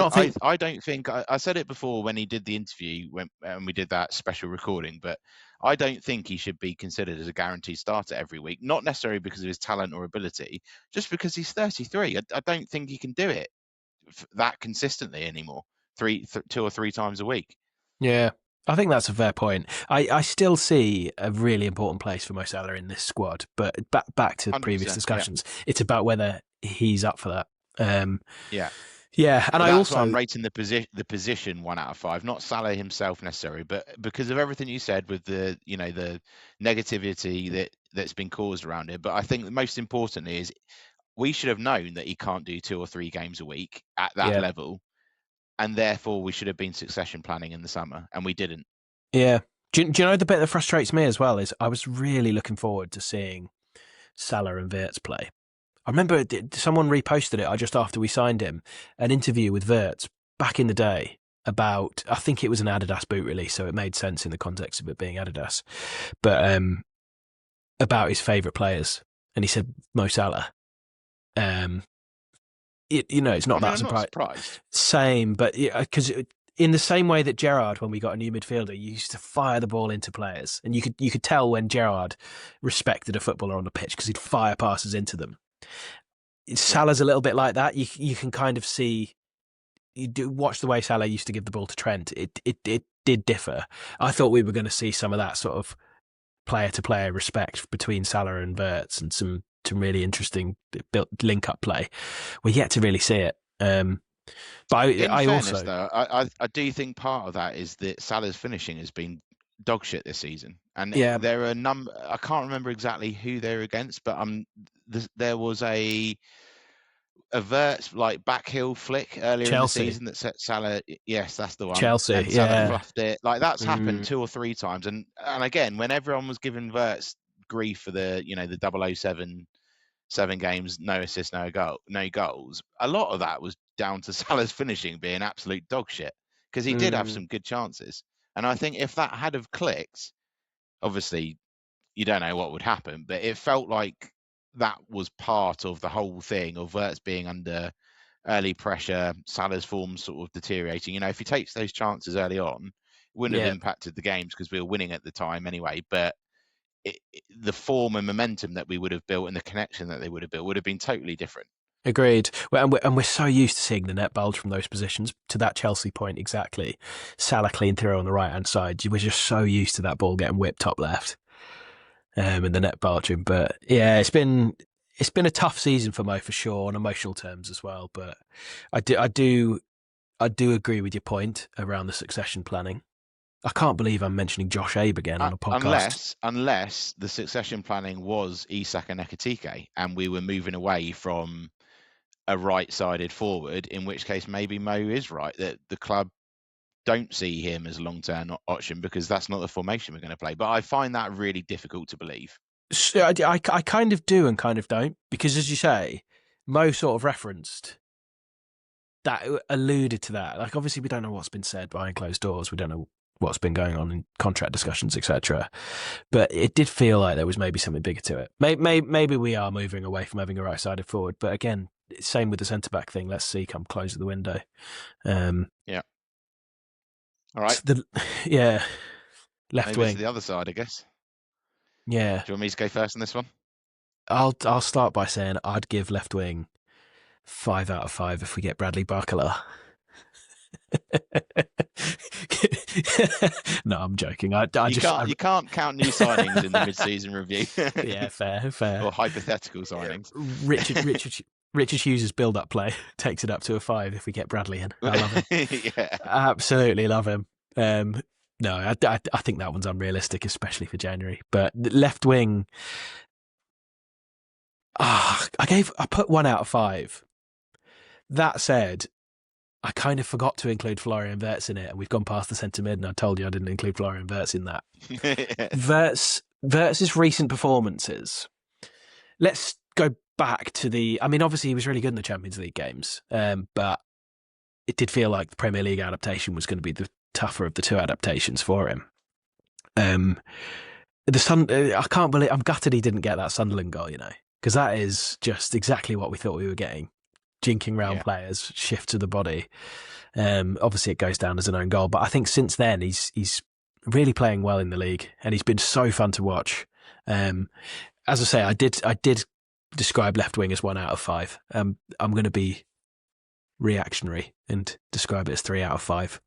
A: I don't think I said it before when he did the interview when we did that special recording, but I don't think he should be considered as a guaranteed starter every week. Not necessarily because of his talent or ability, just because he's 33. I don't think he can do it that consistently anymore. 2 or 3 times a week.
B: Yeah, I think that's a fair point. I still see a really important place for Mo Salah in this squad, but back to previous discussions, it's about whether he's up for that. Yeah, and
A: that's why I'm rating the position 1 out of 5, not Salah himself necessarily, but because of everything you said with the the negativity that's been caused around it. But I think most importantly is we should have known that he can't do 2 or 3 games a week at that level, and therefore we should have been succession planning in the summer, and we didn't.
B: Yeah. Do you know the bit that frustrates me as well is I was really looking forward to seeing Salah and Wirtz play. I remember someone reposted it just after we signed him, an interview with Wirtz back in the day about, I think it was an Adidas boot release, so it made sense in the context of it being Adidas, but about his favourite players. And he said Mo Salah. It's not that
A: surprised.
B: Same, but because in the same way that Gerrard, when we got a new midfielder, used to fire the ball into players, and you could tell when Gerrard respected a footballer on the pitch because he'd fire passes into them. Salah's a little bit like that. You can kind of see, watch the way Salah used to give the ball to Trent. It did differ. I thought we were going to see some of that sort of player to player respect between Salah and Wirtz and some really interesting link up play. We're yet to really see it. But I
A: fairness,
B: also,
A: though, I do think part of that is that Salah's finishing has been dog shit this season, And
B: Yeah,
A: there are I can't remember exactly who they were against, but there was a Wirtz like backheel flick earlier in the
B: Chelsea.
A: season that set Salah. Yes, that's the one.
B: Chelsea,
A: And Salah
B: yeah.
A: fluffed it. Like that's happened
B: Mm,
A: 2 or 3 times. And again, when everyone was giving Wirtz grief for the the 007 games, no assists, no goals. A lot of that was down to Salah's finishing being absolute dog shit because he did have
B: mm,
A: some good chances. And I think if that had have clicked, obviously you don't know what would happen, but it felt like that was part of the whole thing of Wirtz being under early pressure, Salah's form sort of deteriorating. If he takes those chances early on, it wouldn't have
B: yeah.
A: impacted the games because we were winning at the time anyway. But the form and momentum that we would have built and the connection that they would have built would have been totally different.
B: Agreed. Well, and we're so used to seeing the net bulge from those positions. To that Chelsea point, exactly. Salah clean through on the right hand side. We're just so used to that ball getting whipped top left, and the net bulging. But yeah, it's been a tough season for Mo for sure on emotional terms as well. But I do agree with your point around the succession planning. I can't believe I'm mentioning Josh Abe again on a podcast.
A: Unless the succession planning was Isak and Ekitike, and we were moving away from a right-sided forward, in which case maybe Mo is right that the club don't see him as a long-term option because that's not the formation we're going to play. But I find that really difficult to believe.
B: So I kind of do and kind of don't, because as you say, Mo sort of referenced that, alluded to that. Like, obviously, we don't know what's been said behind closed doors. We don't know what's been going on in contract discussions, etc. But it did feel like there was maybe something bigger to it. Maybe we are moving away from having a right-sided forward. But again, same with the centre-back thing. Let's see come close of the window.
A: Yeah. All right.
B: Yeah, left
A: Maybe
B: wing.
A: it's the other side, I guess.
B: Yeah,
A: Do you want me to go first on this one?
B: I'll start by saying I'd give left wing 5 out of 5 if we get Bradley Barcola. No, I'm joking.
A: You can't count new signings in the mid-season review.
B: Yeah, fair.
A: Or hypothetical signings.
B: Richard Hughes' build-up play takes it up to a 5 if we get Bradley in. I love him.
A: Yeah.
B: Absolutely love him. No, I think that one's unrealistic, especially for January. But left wing, I put 1 out of 5. That said, I kind of forgot to include Florian Wirtz in it, and we've gone past the centre mid, and I told you I didn't include Florian Wirtz in that. Wirtz's recent performances. Let's go back to obviously he was really good in the Champions League games, but it did feel like the Premier League adaptation was going to be the tougher of the two adaptations for him. I can't believe, I'm gutted he didn't get that Sunderland goal, because that is just exactly what we thought we were getting. Jinking round players, shift to the body. Obviously, it goes down as an own goal, but I think since then he's really playing well in the league, and he's been so fun to watch. As I say, I did describe left wing as 1 out of 5. I'm going to be reactionary and describe it as 3 out of 5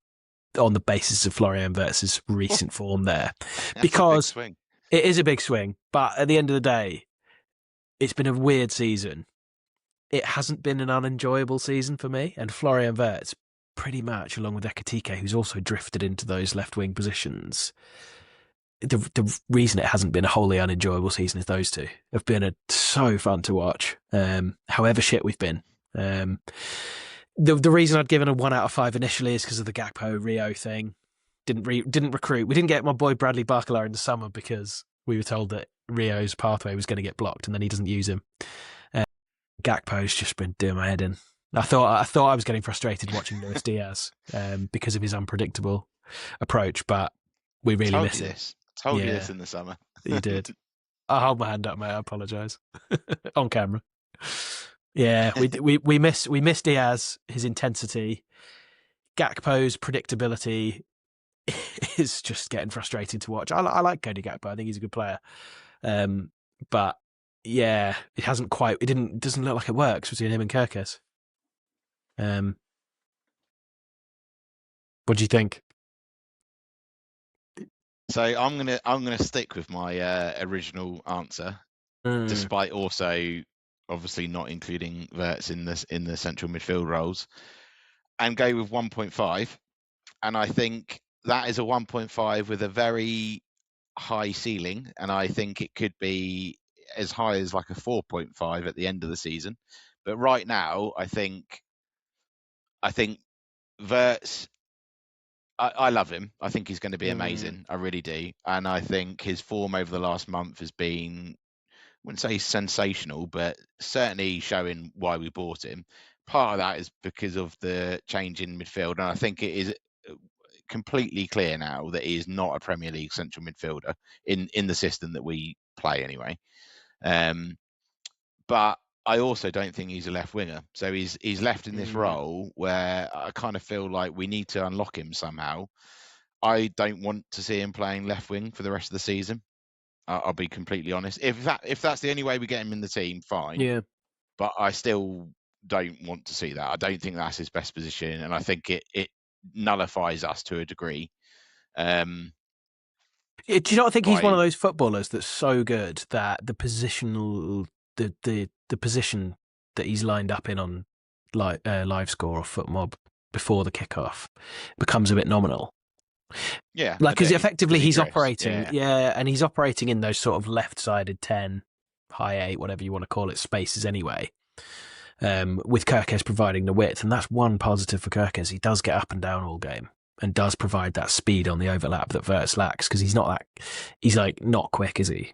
B: on the basis of Florian Wirtz's recent form there, because it is a big swing. But at the end of the day, it's been a weird season. It hasn't been an unenjoyable season for me, and Florian Wirtz, pretty much, along with Ekitike, who's also drifted into those left-wing positions. The reason it hasn't been a wholly unenjoyable season is those two have been so fun to watch, however shit we've been. The reason I'd given a 1 out of 5 initially is because of the Gakpo Rio thing. Didn't recruit. We didn't get my boy Bradley Barcola in the summer because we were told that Rio's pathway was going to get blocked, and then he doesn't use him. Gakpo's just been doing my head in. I thought I was getting frustrated watching Luis Diaz because of his unpredictable approach, but we really miss it.
A: Told you this in the summer.
B: You did. I'll hold my hand up, mate. I apologise on camera. Yeah, we miss Diaz, his intensity. Gakpo's predictability is just getting frustrating to watch. I like Cody Gakpo. I think he's a good player, but. Yeah, it hasn't quite. It doesn't look like it works between him and Kerkez. What do you think?
A: So I'm gonna stick with my original answer, despite also obviously not including Wirtz in the central midfield roles, and go with 1.5. And I think that is a 1.5 with a very high ceiling, and I think it could be as high as like a 4.5 at the end of the season. But right now, I think Wirtz. I love him. I think he's going to be amazing. I really do, and I think his form over the last month has been, I wouldn't say sensational, but certainly showing why we bought him. Part of that is because of the change in midfield, and I think it is completely clear now that he is not a Premier League central midfielder in the system that we play anyway. But I also don't think he's a left winger, so he's left in this role where I kind of feel like we need to unlock him somehow. I don't want to see him playing left wing for the rest of the season. I'll be completely honest. If that's the only way we get him in the team, fine.
B: Yeah.
A: But I still don't want to see that. I don't think that's his best position, and I think it nullifies us to a degree.
B: Do you not think he's one of those footballers that's so good that the positional, the position that he's lined up in on live score or FootMob before the kickoff becomes a bit nominal?
A: Yeah,
B: like because effectively he's
A: drifts.
B: operating, and he's operating in those sort of left-sided 10, high 8, whatever you want to call it, spaces anyway. With Kerkez providing the width, and that's one positive for Kerkez. He does get up and down all game and does provide that speed on the overlap that Wirtz lacks, because he's like not quick, is he?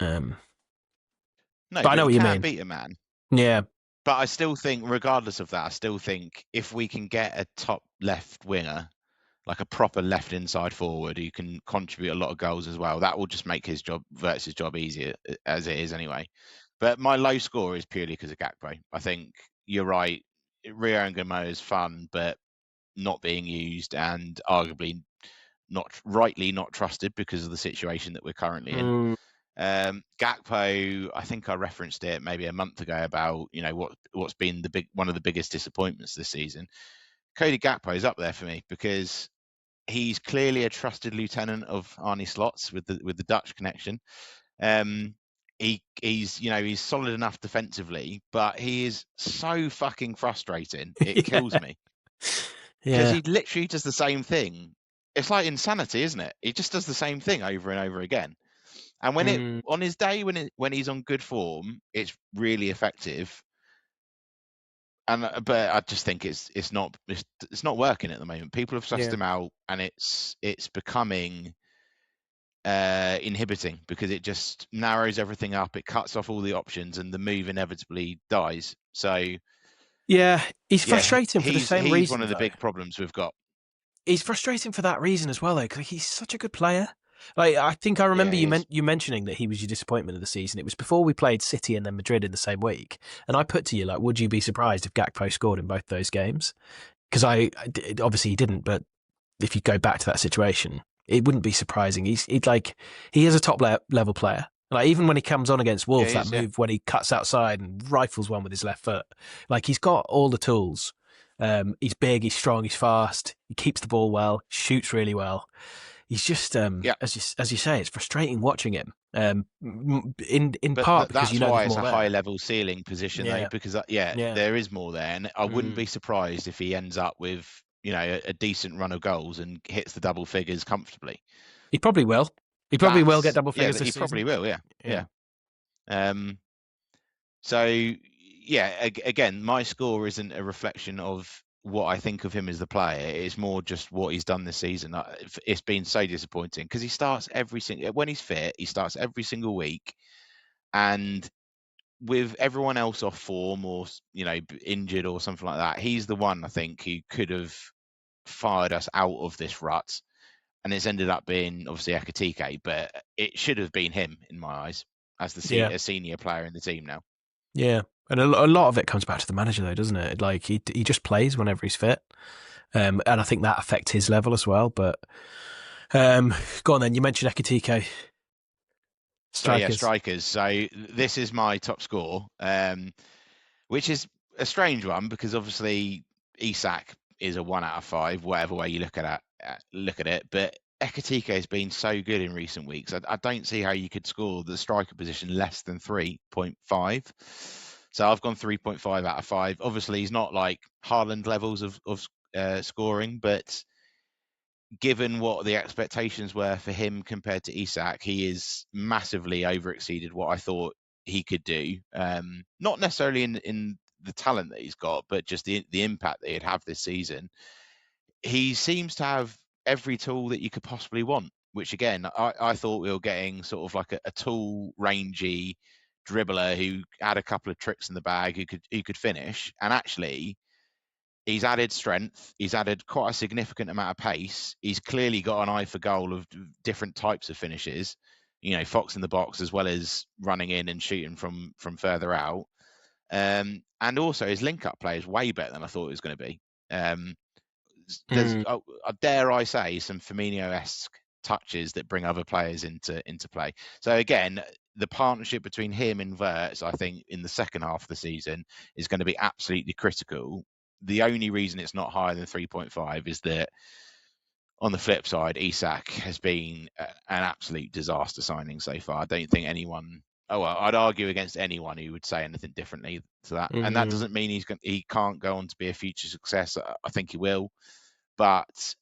A: No,
B: but I know what you mean.
A: Beat a man.
B: Yeah.
A: But I still think, regardless of that, I still think if we can get a top left winger, like a proper left inside forward who can contribute a lot of goals as well, that will just make Wirtz's job easier, as it is anyway. But my low score is purely because of Gakpo. I think you're right. Rio and Gamo is fun, but not being used, and arguably rightly not trusted because of the situation that we're currently in. Gakpo, I think I referenced it maybe a month ago about what's been one of the biggest disappointments this season. Cody Gakpo is up there for me because he's clearly a trusted lieutenant of Arne Slot's with the Dutch connection. He's solid enough defensively, but he is so fucking frustrating. It kills me. Because he literally does the same thing. It's like insanity, isn't it? He just does the same thing over and over again. And when on his day when he's on good form, it's really effective. But I just think it's not working at the moment. People have sussed him out, and it's becoming inhibiting because it just narrows everything up. It cuts off all the options, and the move inevitably dies. So
B: he's frustrating for the same reason.
A: He's one of the big problems we've got.
B: He's frustrating for that reason as well, though, because he's such a good player. Like, I think I remember you mentioning that he was your disappointment of the season. It was before we played City and then Madrid in the same week, and I put to you, like, would you be surprised if Gakpo scored in both those games? Because obviously he didn't, but if you go back to that situation, it wouldn't be surprising. He is a top level player. Like, even when he comes on against Wolves, move when he cuts outside and rifles one with his left foot, like, he's got all the tools. He's big, he's strong, he's fast. He keeps the ball well, shoots really well. He's just, as you say, it's frustrating watching him. In part because
A: that's why it's a high level ceiling position, though, because there is more there, and I wouldn't be surprised if he ends up with a decent run of goals and hits the double figures comfortably.
B: He probably will. He probably will get double figures.
A: He probably will. Yeah. So again, my score isn't a reflection of what I think of him as the player. It's more just what he's done this season. It's been so disappointing because he starts when he's fit, he starts every single week, and with everyone else off form or injured or something like that, he's the one I think who could have fired us out of this rut, and it's ended up being obviously Ekitike, but it should have been him in my eyes as a senior player in the team now.
B: Yeah. And a lot of it comes back to the manager, though, doesn't it? Like, he just plays whenever he's fit. And I think that affects his level as well. But go on then. You mentioned Ekitike.
A: Strikers. So this is my top score, which is a strange one because obviously Isak is a 1 out of 5, whatever way you look at it. But Ekitike has been so good in recent weeks. I don't see how you could score the striker position less than 3.5. So I've gone 3.5 out of 5. Obviously, he's not like Haaland levels of scoring, but given what the expectations were for him compared to Isak, he is massively overexceeded what I thought he could do. Not necessarily in the talent that he's got, but just the impact that he'd have this season. He seems to have every tool that you could possibly want, which again, I thought we were getting sort of like a tall, rangy dribbler who had a couple of tricks in the bag who could finish. And actually, he's added strength. He's added quite a significant amount of pace. He's clearly got an eye for goal of different types of finishes. Fox in the box as well as running in and shooting from further out. And also his link-up play is way better than I thought it was going to be. There's, dare I say, some Firmino-esque touches that bring other players into play. So again, the partnership between him and Wirtz, I think, in the second half of the season is going to be absolutely critical. The only reason it's not higher than 3.5 is that on the flip side, Isak has been an absolute disaster signing so far. I don't think anyone. I'd argue against anyone who would say anything differently to that. And that doesn't mean he can't go on to be a future success. I think he will, but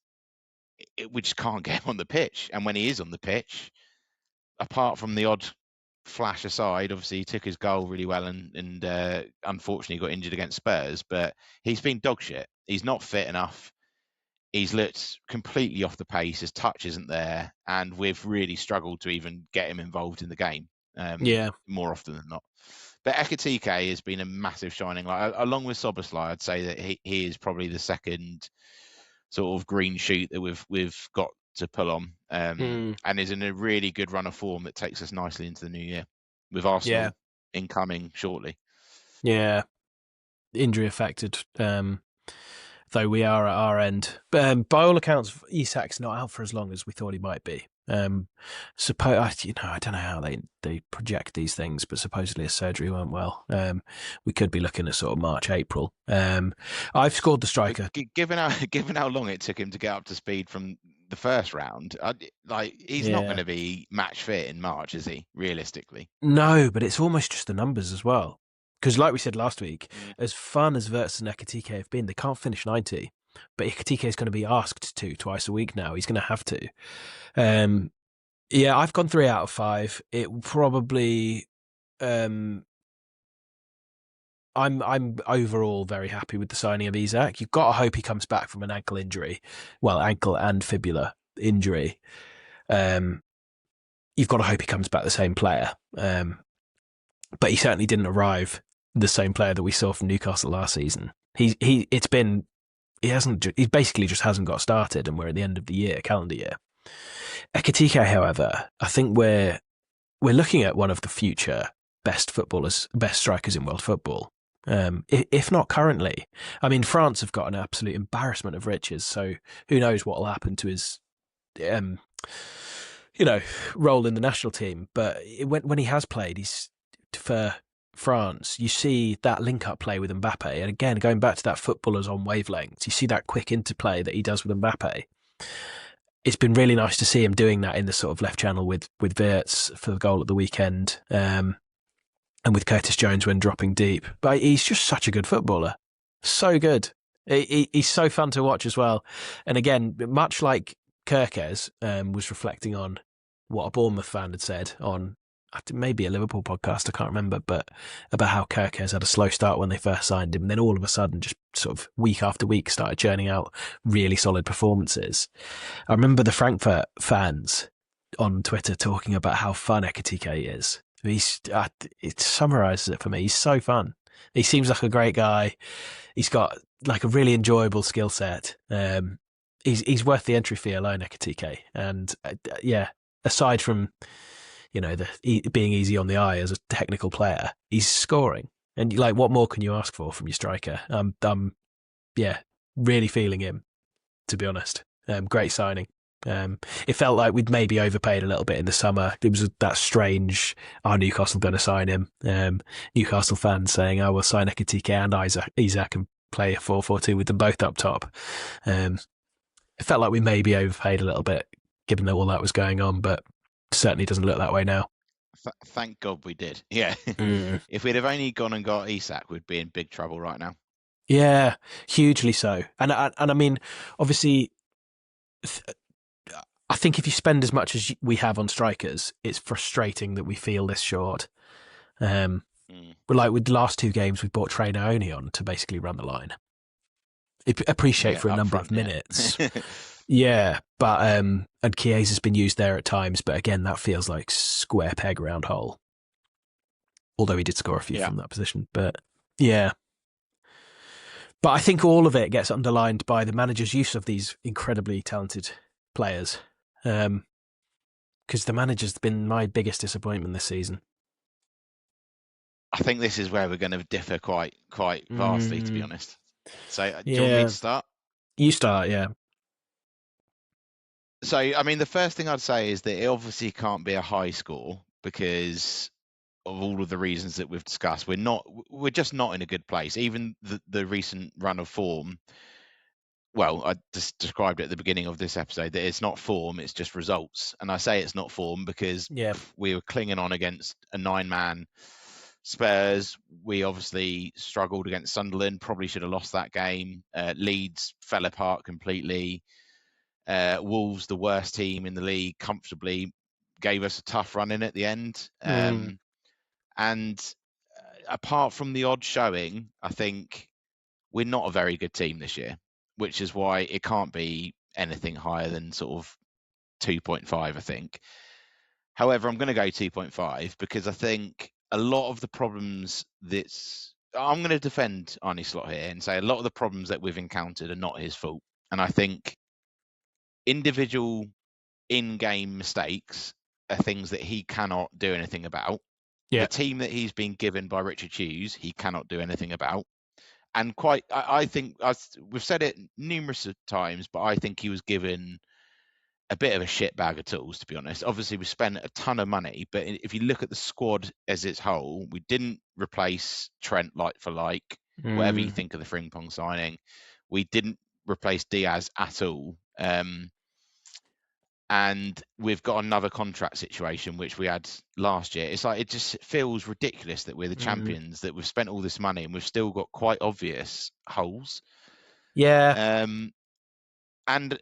A: we just can't get him on the pitch. And when he is on the pitch, apart from the odd flash aside, obviously he took his goal really well and unfortunately got injured against Spurs, but he's been dog shit. He's not fit enough. He's looked completely off the pace. His touch isn't there, and we've really struggled to even get him involved in the game. More often than not. But Ekitike has been a massive shining light. Along with Szoboszlai, I'd say that he is probably the second sort of green shoot that we've got to pull on, and is in a really good run of form that takes us nicely into the new year, with Arsenal incoming shortly.
B: Yeah, injury affected. Though we are at our end. By all accounts, Isak's not out for as long as we thought he might be. I don't know how they project these things, but supposedly his surgery went well. We could be looking at sort of March, April. I've scored the striker.
A: Given how long it took him to get up to speed from the first round, he's not going to be match fit in March, is he? Realistically,
B: no. But it's almost just the numbers as well. Because like we said last week, as fun as Wirtz and Ekitike have been, they can't finish 90. But Ekitike is going to be asked to twice a week now. He's going to have to. I've gone 3 out of 5. It probably... I'm overall very happy with the signing of Isak. You've got to hope he comes back from an ankle injury. Well, ankle and fibula injury. You've got to hope he comes back the same player. But he certainly didn't arrive the same player that we saw from Newcastle last season. He basically just hasn't got started, and we're at the end of the year, calendar year. Ekitike, however, I think we're looking at one of the future best strikers in world football. If not currently. I mean, France have got an absolute embarrassment of riches, so who knows what will happen to his role in the national team. But when he has played, he's for France, you see that link-up play with Mbappe. And again, going back to that footballers on wavelengths, you see that quick interplay that he does with Mbappe. It's been really nice to see him doing that in the sort of left channel with Wirtz for the goal at the weekend, and with Curtis Jones when dropping deep. But he's just such a good footballer. So good. He's so fun to watch as well. And again, much like Kerkez was reflecting on what a Bournemouth fan had said on maybe a Liverpool podcast, I can't remember, but about how Kerkez had a slow start when they first signed him, and then all of a sudden, just sort of week after week, started churning out really solid performances. I remember the Frankfurt fans on Twitter talking about how fun Ekitike is. It summarises it for me. He's so fun. He seems like a great guy. He's got like a really enjoyable skill set. He's worth the entry fee alone, Ekitike. And aside from being easy on the eye as a technical player, he's scoring. And like, what more can you ask for from your striker? Really feeling him, to be honest. Great signing. It felt like we'd maybe overpaid a little bit in the summer. It was that strange, are Newcastle going to sign him? Newcastle fans saying, we'll sign Ekitike and Isak and play a 4-4-2 with them both up top. It felt like we maybe overpaid a little bit, given that all that was going on, but certainly doesn't look that way now.
A: Thank God we did. Yeah. If we'd have only gone and got Isak, we'd be in big trouble right now.
B: Yeah, hugely so. And I mean, obviously, I think if you spend as much as we have on strikers, it's frustrating that we feel this short. But like with the last two games, we brought Trey Leoni on to basically run the line. Appreciate
A: Yeah,
B: for a
A: up
B: number
A: front,
B: of minutes. Yeah, but and Kerkez has been used there at times, but again, that feels like square peg round hole. Although he did score a few
A: Yeah.
B: from that position, but yeah. But I think all of it gets underlined by the manager's use of these incredibly talented players. Because the manager's been my biggest disappointment this season.
A: I think this is where we're going to differ quite vastly, to be honest. So, do you want me
B: Yeah,
A: to start?
B: you start. Yeah,
A: So, I mean, the first thing I'd say is that it obviously can't be a high score because of all of the reasons that we've discussed. We're just not in a good place. Even the recent run of form. Well, I just described it at the beginning of this episode that it's not form, it's just results. And I say it's not form because
B: yeah,
A: we were clinging on against a 9-man Spurs. We obviously struggled against Sunderland, probably should have lost that game. Leeds fell apart completely. Wolves, the worst team in the league, comfortably gave us a tough run in at the end. And apart from the odd showing, I think we're not a very good team this year, which is why it can't be anything higher than sort of 2.5, I think. However, I'm going to go 2.5 because I think a lot of the problems I'm going to defend Arne Slot here and say a lot of the problems that we've encountered are not his fault. And I think individual in-game mistakes are things that he cannot do anything about.
B: yeah.
A: The team that he's been given by Richard Hughes, he cannot do anything about. And I think we've said it numerous times, but I think he was given a bit of a shit bag of tools, to be honest. Obviously, we spent a ton of money, but if you look at the squad as its whole, we didn't replace Trent like for like, whatever you think of the Frimpong signing. We didn't replace Diaz at all. And we've got another contract situation which we had last year. It's like it just feels ridiculous that we're the champions, that we've spent all this money and we've still got quite obvious holes.
B: Yeah,
A: And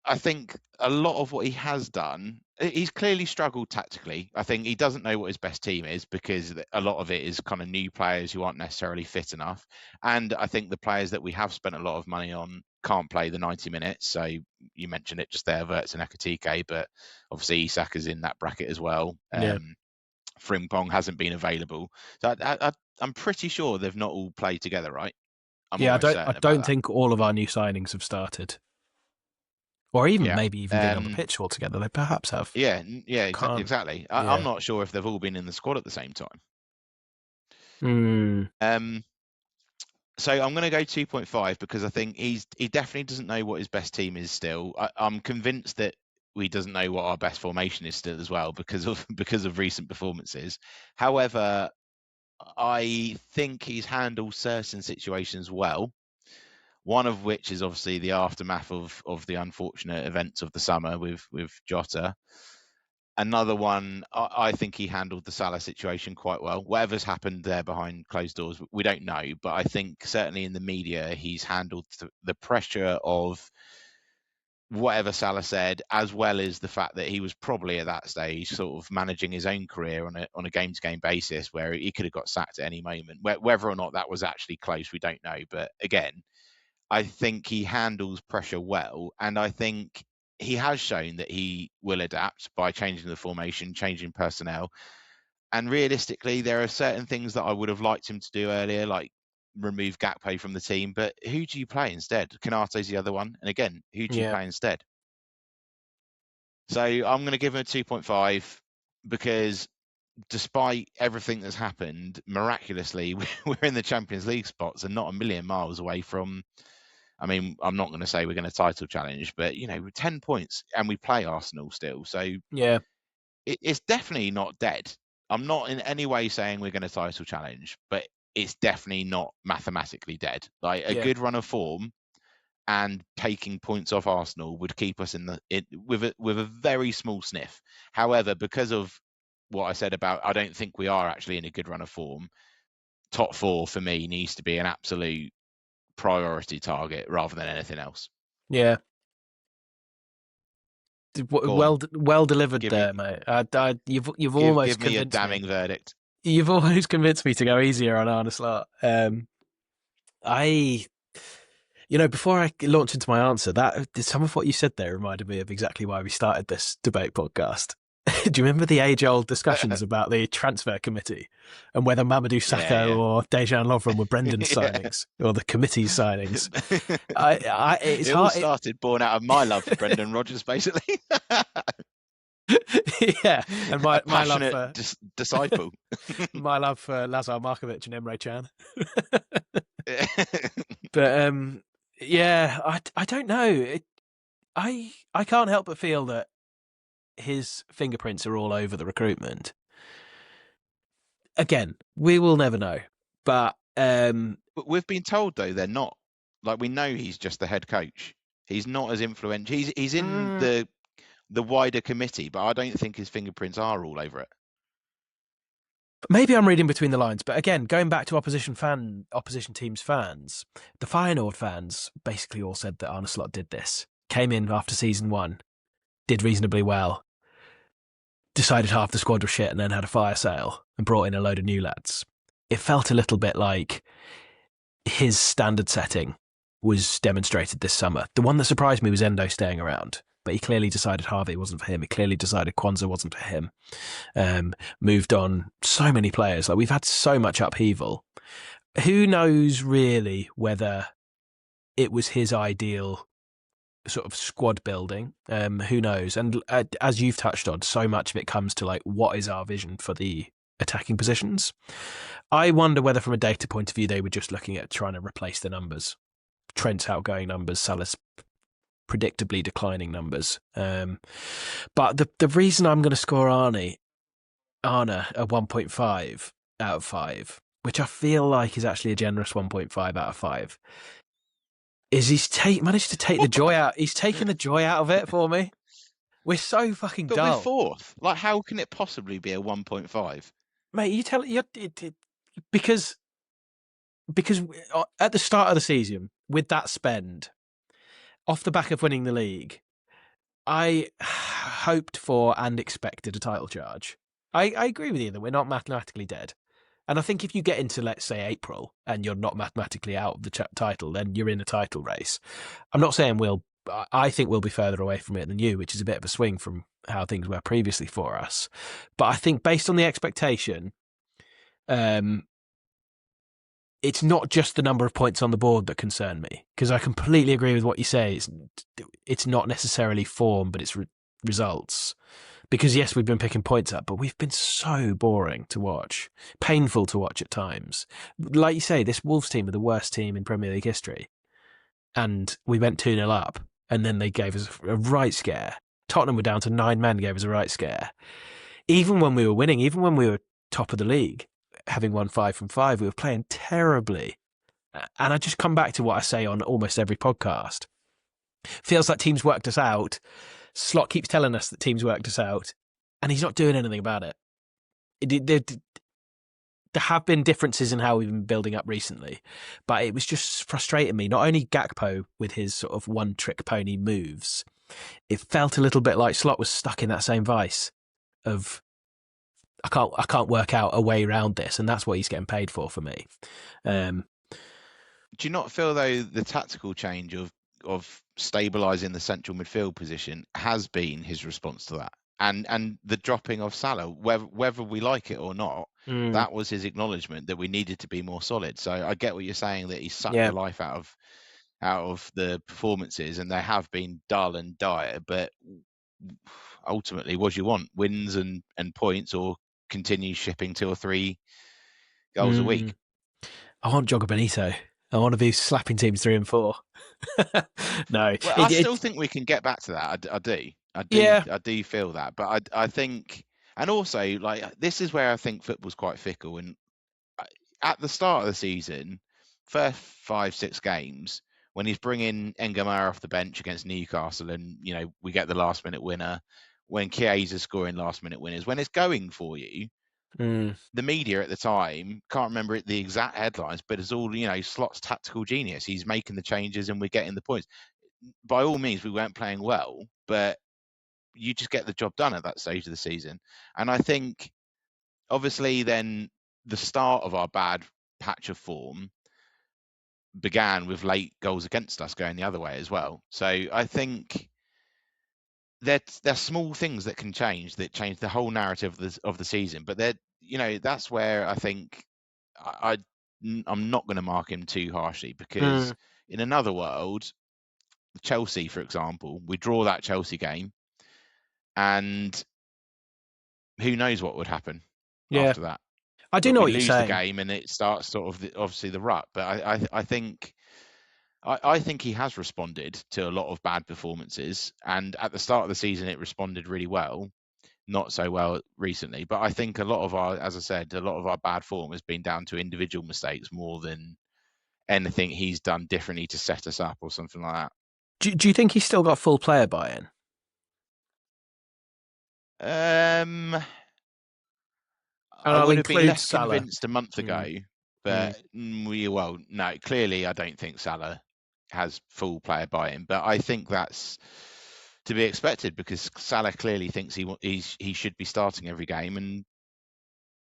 A: I think a lot of what he has done, he's clearly struggled tactically. I think he doesn't know what his best team is because a lot of it is kind of new players who aren't necessarily fit enough. And I think the players that we have spent a lot of money on can't play the 90 minutes. So you mentioned it just there, Wirtz and Ekitike, but obviously Isak is in that bracket as well.
B: yeah.
A: Frimpong hasn't been available. So I'm pretty sure they've not all played together, right? I'm
B: Yeah,
A: almost
B: I
A: certain about
B: don't
A: that.
B: think all of our new signings have started, or even
A: Yeah.
B: maybe even been on the pitch altogether. They perhaps have.
A: Yeah,
B: Can't.
A: exactly. I'm
B: Yeah.
A: not sure if they've all been in the squad at the same time.
B: Mm,
A: So I'm going to go 2.5 because I think he definitely doesn't know what his best team is still. I'm convinced that he doesn't know what our best formation is still as well because of recent performances. However, I think he's handled certain situations well. One of which is obviously the aftermath of the unfortunate events of the summer with Jota. Another one, I think he handled the Salah situation quite well. Whatever's happened there behind closed doors, we don't know. But I think certainly in the media, he's handled the pressure of whatever Salah said, as well as the fact that he was probably at that stage sort of managing his own career on a game-to-game basis where he could have got sacked at any moment. Whether or not that was actually close, we don't know. But again, I think he handles pressure well, and I think he has shown that he will adapt by changing the formation, changing personnel. And realistically, there are certain things that I would have liked him to do earlier, like remove Gakpo from the team. But who do you play instead? Canate's the other one. And again, who do you
B: yeah.
A: play instead? So I'm going to give him a 2.5 because despite everything that's happened, miraculously, we're in the Champions League spots and not a million miles away from. I mean, I'm not going to say we're going to title challenge, but we're 10 points and we play Arsenal still. So
B: Yeah.
A: it's definitely not dead. I'm not in any way saying we're going to title challenge, but it's definitely not mathematically dead. Like a
B: Yeah.
A: good run of form and taking points off Arsenal would keep us with a very small sniff. However, because of what I said about, I don't think we are actually in a good run of form. Top four for me needs to be an absolute priority target rather than anything else.
B: Yeah. Well delivered
A: Give
B: there,
A: me,
B: mate. You've almost
A: give me a
B: convinced me.
A: damning verdict.
B: You've almost convinced me to go easier on Arne Slot. I, before I launch into my answer, that some of what you said there reminded me of exactly why we started this debate podcast. Do you remember the age-old discussions about the transfer committee and whether Mamadou
A: Yeah,
B: Sakho or Dejan Lovren were Brendan's
A: yeah.
B: signings or the committee's signings? It's
A: It all
B: hard.
A: started born out of my love for Brendan Rodgers, basically.
B: Yeah, and
A: A
B: my love
A: passionate
B: for
A: disciple.
B: my love for Lazar Markovic and Emre Can. But yeah, I don't know. I can't help but feel that his fingerprints are all over the recruitment. Again, we will never know, but
A: But we've been told though they're not. Like, we know he's just the head coach. He's not as influential. He's in the wider committee, but I don't think his fingerprints are all over it.
B: maybe I'm reading between the lines. But again, going back to opposition teams' fans, the Feyenoord fans basically all said that Arne Slot did this. Came in after season 1, did reasonably well, decided half the squad was shit, and then had a fire sale and brought in a load of new lads. It felt a little bit like his standard setting was demonstrated this summer. The one that surprised me was Endo staying around, but he clearly decided Harvey wasn't for him. He clearly decided Kwanzaa wasn't for him. Moved on so many players. Like, we've had so much upheaval. Who knows really whether it was his ideal sort of squad building? Who knows? And as you've touched on, so much of it comes to like, what is our vision for the attacking positions? I wonder whether from a data point of view they were just looking at trying to replace the numbers. Trent's outgoing numbers, Salah's predictably declining numbers. But the reason I'm going to score Arne a 1.5 out of 5, which I feel like is actually a generous 1.5 out of 5, is he's managed to take the joy out. He's taken the joy out of it for me. We're so fucking
A: But
B: dull.
A: we're fourth. Like, how can it possibly be a 1.5?
B: Mate, you tell because at the start of the season, with that spend, off the back of winning the league, I hoped for and expected a title charge. I agree with you that we're not mathematically dead. And I think if you get into, let's say, April and you're not mathematically out of the title, then you're in a title race. I'm not saying I think we'll be further away from it than you, which is a bit of a swing from how things were previously for us. But I think based on the expectation, it's not just the number of points on the board that concern me, because I completely agree with what you say. It's not necessarily form, but it's results. Because yes, we've been picking points up, but we've been so boring to watch, painful to watch at times. Like you say, this Wolves team are the worst team in Premier League history, and we went 2-0 up, and then they gave us a right scare. Tottenham were down to 9 men, gave us a right scare. Even when we were winning, even when we were top of the league, having won 5 from 5, we were playing terribly. And I just come back to what I say on almost every podcast. Feels like teams worked us out. Slot keeps telling us that teams worked us out, and he's not doing anything about it. There have been differences in how we've been building up recently, but it was just frustrating me. Not only Gakpo with his sort of one-trick pony moves, it felt a little bit like Slot was stuck in that same vice of, I can't work out a way around this, and that's what he's getting paid for me.
A: Do you not feel though the tactical change of stabilising the central midfield position has been his response to that, and the dropping of Salah, whether we like it or not, that was his acknowledgement that we needed to be more solid. So I get what you're saying, that he sucked the life out of the performances, and they have been dull and dire. But ultimately, what do you want? Wins and points, or continue shipping 2 or 3 goals a week?
B: I want Joga Benito. I want to be slapping teams 3 and 4. No,
A: well, I still think we can get back to that. I do feel that, but I think, and also, like, this is where I think football's quite fickle. And at the start of the season, first 5-6 games, when he's bringing Engamara off the bench against Newcastle, and we get the last minute winner, when Chiesa scoring last minute winners, when it's going for you. The media at the time, can't remember the exact headlines, but it's all, Slot's tactical genius. He's making the changes and we're getting the points. By all means, we weren't playing well, but you just get the job done at that stage of the season. And I think, obviously, then the start of our bad patch of form began with late goals against us going the other way as well. So I think they're small things that can change, that change the whole narrative of the season. But that's where I think I'm not going to mark him too harshly, because in another world, Chelsea, for example, we draw that Chelsea game, and who knows what would happen
B: Yeah.
A: after that.
B: I do
A: But
B: know
A: we
B: what you're
A: lose the
B: saying.
A: game, and it starts sort of obviously the rut. But I think he has responded to a lot of bad performances, and at the start of the season it responded really well. Not so well recently, but I think a lot of our bad form has been down to individual mistakes more than anything he's done differently to set us up or something like that.
B: Do you think he's still got full player buy-in? And
A: I
B: I'll
A: would have been
B: include
A: less
B: Salah.
A: convinced a month ago, but no, clearly I don't think Salah has full player buy-in, but I think that's to be expected, because Salah clearly thinks he should be starting every game, and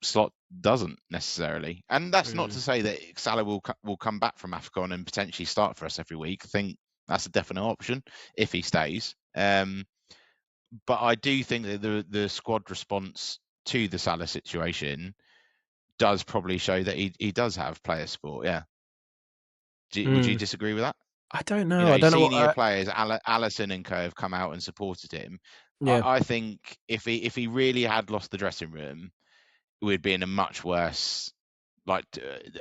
A: Slot doesn't necessarily. And that's not to say that Salah will come back from AFCON and potentially start for us every week. I think that's a definite option if he stays. But I do think that the squad response to the Salah situation does probably show that he does have player support. Yeah. Would you disagree with that?
B: I don't know. I don't know
A: Senior
B: what.
A: players, Alisson and co, have come out and supported him.
B: Yeah.
A: I think if he really had lost the dressing room, we'd be in a much worse, like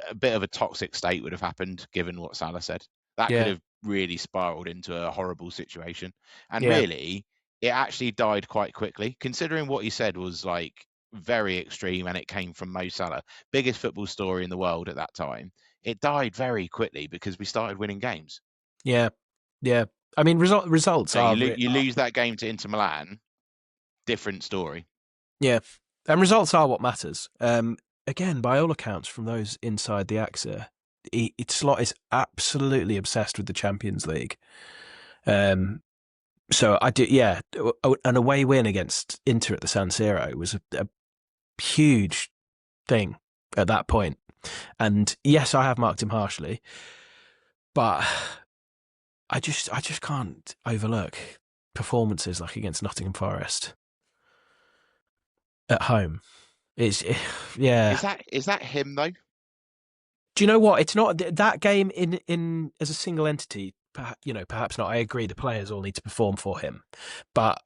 A: a bit of a toxic state would have happened, given what Salah said. That could
B: Yeah.
A: have really spiraled into a horrible situation. And
B: Yeah.
A: really, it actually died quite quickly, considering what he said was like very extreme, and it came from Mo Salah, biggest football story in the world at that time. It died very quickly because we started winning games.
B: Yeah. Yeah. I mean, results
A: You
B: are.
A: you lose that game to Inter Milan, different story.
B: Yeah. And results are what matters. Again, by all accounts, from those inside the AXA, Slot is absolutely obsessed with the Champions League. So I do, yeah. An away win against Inter at the San Siro was a huge thing at that point. And yes, I have marked him harshly, but I just can't overlook performances like against Nottingham Forest at home. Yeah.
A: Is that him though?
B: Do you know what? It's not that game in as a single entity. Perhaps not. I agree. The players all need to perform for him, but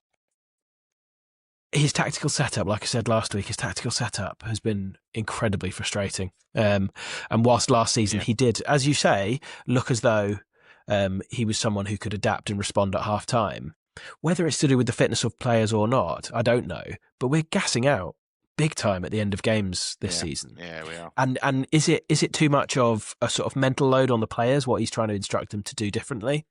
B: his tactical setup, like I said last week, his tactical setup has been incredibly frustrating. And whilst last season he did, as you say, look as though he was someone who could adapt and respond at half time. Whether it's to do with the fitness of players or not, I don't know. But we're gassing out big time at the end of games this season.
A: Yeah, we are.
B: And is it too much of a sort of mental load on the players, what he's trying to instruct them to do differently?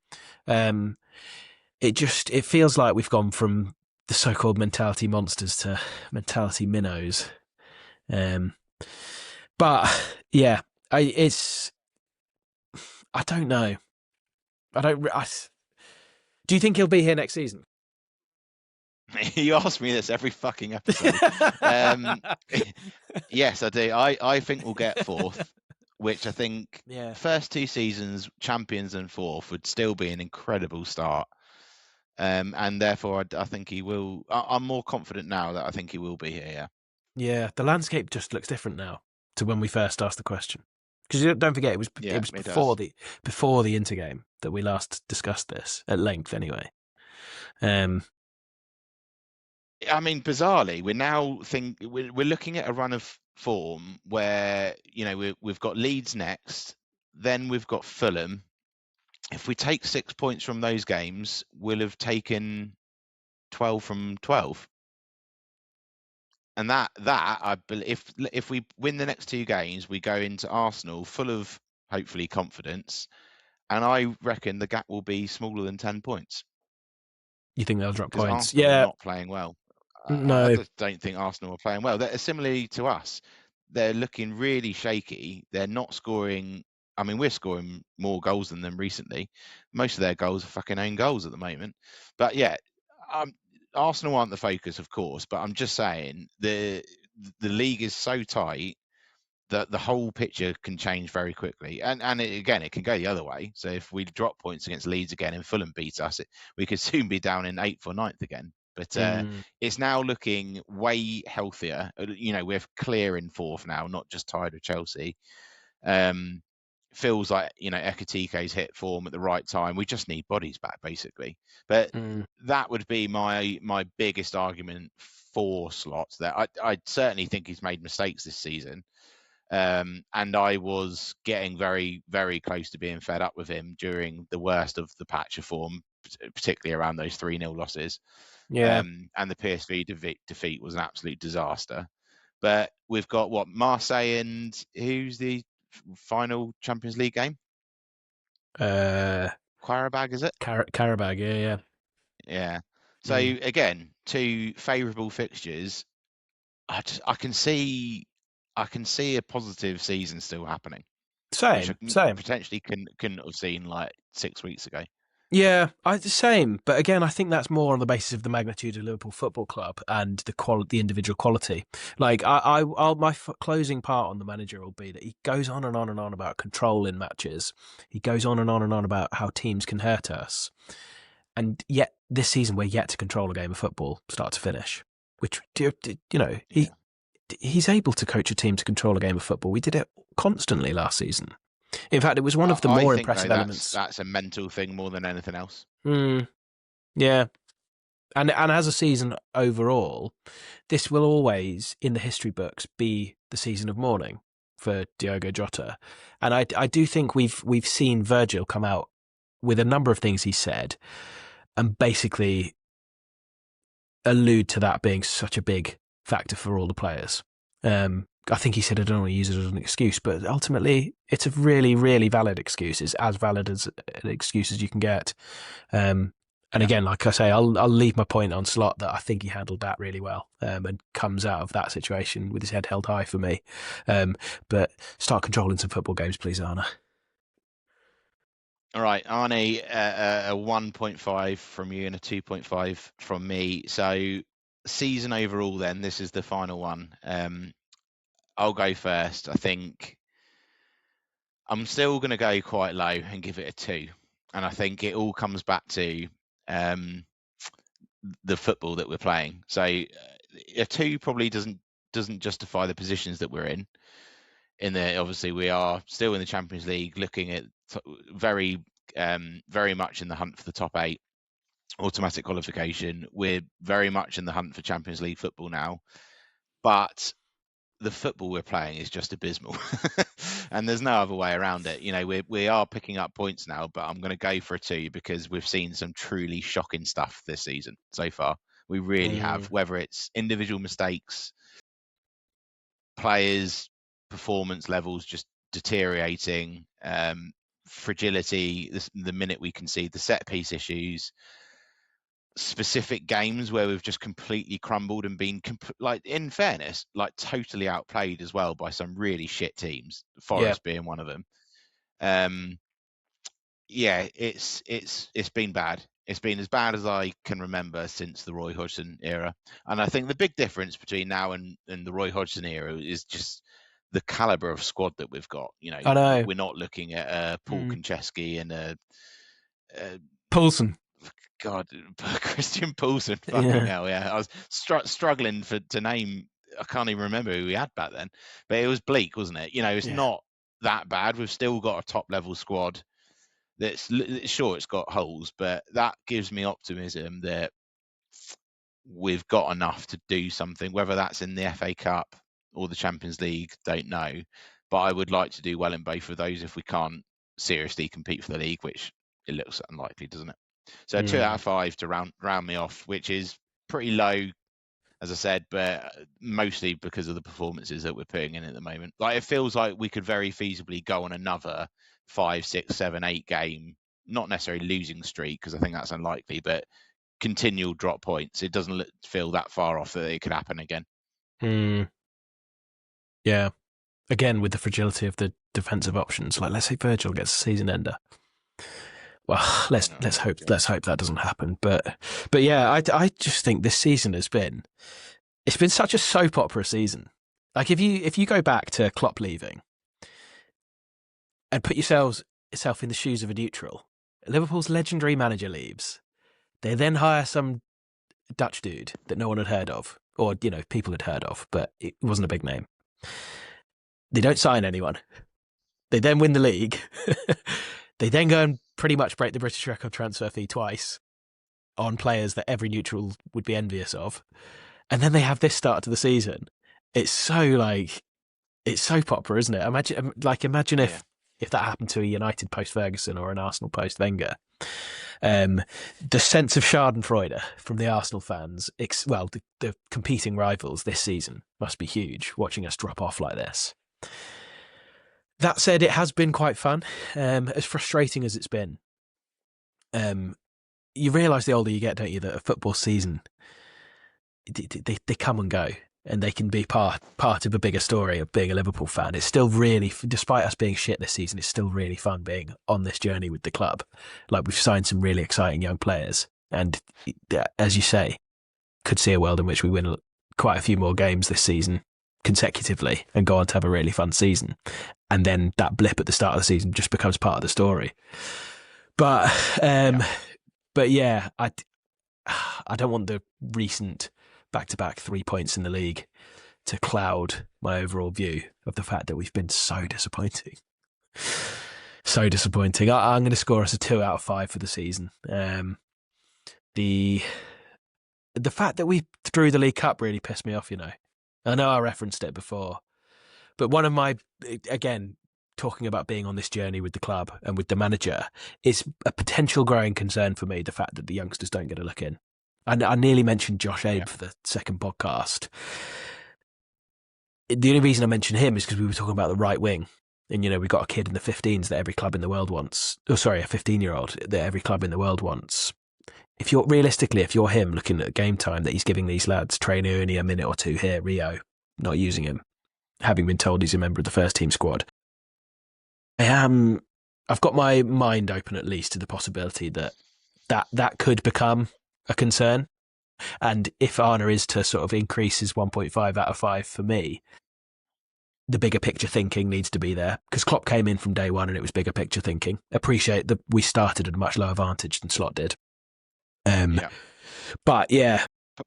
B: It feels like we've gone from the so-called mentality monsters to mentality minnows. But yeah, I don't know. Do you think he'll be here next season?
A: You ask me this every fucking episode. Yes, I do. I think we'll get fourth, which I think first two seasons, champions and fourth, would still be an incredible start. And therefore, I think he will. I'm more confident now that I think he will be here. Yeah.
B: Yeah, the landscape just looks different now to when we first asked the question. Because don't forget, it was before the Inter game that we last discussed this at length. Anyway,
A: I mean, bizarrely, we're looking at a run of form where we've got Leeds next, then we've got Fulham. If we take 6 points from those games, we'll have taken 12 from 12. And that I believe, if we win the next two games, we go into Arsenal full of hopefully confidence, and I reckon the gap will be smaller than 10 points.
B: You think they'll drop points?
A: Arsenal are not playing well.
B: No,
A: I just don't think Arsenal are playing well. They're similarly to us. They're looking really shaky. They're not scoring. I mean, we're scoring more goals than them recently. Most of their goals are fucking own goals at the moment. But yeah, Arsenal aren't the focus, of course, but I'm just saying the league is so tight that the whole picture can change very quickly. And again, it can go the other way. So if we drop points against Leeds again and Fulham beat us, we could soon be down in 8th or 9th again. But it's now looking way healthier. We're clear in 4th now, not just tied with Chelsea. Feels like Ekitike's hit form at the right time. We just need bodies back, basically. But that would be my biggest argument for Slot. That I certainly think he's made mistakes this season. And I was getting very, very close to being fed up with him during the worst of the patch of form, particularly around those 3-0 losses.
B: Yeah.
A: And the PSV defeat was an absolute disaster. But we've got Marseille, and who's the final Champions League game? Qarabag, is it?
B: Qarabag, yeah.
A: Yeah. So again, 2 favourable fixtures. I can see a positive season still happening. Which I potentially couldn't have seen like 6 weeks ago.
B: Yeah, same. But again, I think that's more on the basis of the magnitude of Liverpool Football Club and the individual quality. Like, my closing part on the manager will be that he goes on and on and on about control in matches. He goes on and on and on about how teams can hurt us. And yet, this season, we're yet to control a game of football, start to finish. Which, he's able to coach a team to control a game of football. We did it constantly last season. In fact, it was one of the more impressive elements.
A: That's a mental thing more than anything else.
B: Yeah. And as a season overall, this will always, in the history books, be the season of mourning for Diogo Jota. And I do think we've seen Virgil come out with a number of things he said and basically allude to that being such a big factor for all the players. I think he said I don't want to use it as an excuse, but ultimately it's a really, really valid excuse. It's as valid as an excuse as you can get. And again, like I say, I'll leave my point on Slot that I think he handled that really well and comes out of that situation with his head held high for me. But start controlling some football games, please, Arne.
A: All right, Arne, a 1.5 from you and a 2.5 from me. So season overall then, this is the final one. I'll go first. I think I'm still going to go quite low and give it a 2. And I think it all comes back to the football that we're playing. So a 2 probably doesn't justify the positions that we're in. Obviously, we are still in the Champions League, looking at very much in the hunt for the top 8, automatic qualification. We're very much in the hunt for Champions League football now, but the football we're playing is just abysmal, and there's no other way around it. We are picking up points now, but I'm going to go for a 2 because we've seen some truly shocking stuff this season so far. We really have, whether it's individual mistakes, players' performance levels just deteriorating, fragility the minute we concede, the set piece issues, specific games where we've just completely crumbled and been in fairness, like totally outplayed as well by some really shit teams, Forest being one of them. It's been bad. It's been as bad as I can remember since the Roy Hodgson era. And I think the big difference between now and the Roy Hodgson era is just the caliber of squad that we've got.
B: I know.
A: We're not looking at Paul Konchesky and
B: Poulsen.
A: God, Christian Poulsen. Fucking hell, yeah. I was struggling to name. I can't even remember who we had back then. But it was bleak, wasn't it? It's not that bad. We've still got a top-level squad. That's sure it's got holes, but that gives me optimism that we've got enough to do something. Whether that's in the FA Cup or the Champions League, don't know. But I would like to do well in both of those if we can't seriously compete for the league, which it looks unlikely, doesn't it? So 2 out of 5 to round me off, which is pretty low, as I said, but mostly because of the performances that we're putting in at the moment. Like, it feels like we could very feasibly go on another 5, 6, 7, 8 game, not necessarily losing streak, because I think that's unlikely, but continual drop points. It doesn't feel that far off that it could happen again.
B: Yeah. Again, with the fragility of the defensive options, like let's say Virgil gets a season ender. Well, let's hope that doesn't happen. But yeah, I just think this season it's been such a soap opera season. Like if you go back to Klopp leaving and put yourself in the shoes of a neutral, Liverpool's legendary manager leaves. They then hire some Dutch dude that no one had heard of, or people had heard of, but it wasn't a big name. They don't sign anyone. They then win the league. They then go and pretty much break the British record transfer fee twice on players that every neutral would be envious of. And then they have this start to the season. It's soap opera, isn't it? Imagine if that happened to a United post Ferguson or an Arsenal post Wenger. The sense of schadenfreude from the Arsenal fans, the competing rivals this season must be huge, watching us drop off like this. That said, it has been quite fun, as frustrating as it's been. You realise the older you get, don't you, that a football season, they come and go, and they can be part of a bigger story of being a Liverpool fan. It's still really, despite us being shit this season, it's still really fun being on this journey with the club. Like, we've signed some really exciting young players, and as you say, could see a world in which we win quite a few more games this season consecutively and go on to have a really fun season. And then that blip at the start of the season just becomes part of the story. But yeah, I don't want the recent back-to-back 3 points in the league to cloud my overall view of the fact that we've been so disappointing. So disappointing. I'm going to score us a 2 out of 5 for the season. The fact that we threw the League Cup really pissed me off, I know I referenced it before, but one of my, again, talking about being on this journey with the club and with the manager, is a potential growing concern for me, the fact that the youngsters don't get a look in. And I nearly mentioned Josh Abe for the second podcast. The only reason I mentioned him is because we were talking about the right wing. And, we've got a kid in the 15s that every club in the world wants. Oh, sorry, a 15-year-old that every club in the world wants. If you're him looking at game time, that he's giving these lads, Trey Leoni, a minute or two here, Rio, not using him, having been told he's a member of the first team squad. I've got my mind open at least to the possibility that could become a concern. And if Arne is to sort of increase his 1.5 out of 5 for me, the bigger picture thinking needs to be there, because Klopp came in from day one and it was bigger picture thinking. Appreciate that we started at a much lower vantage than Slot did. But yeah,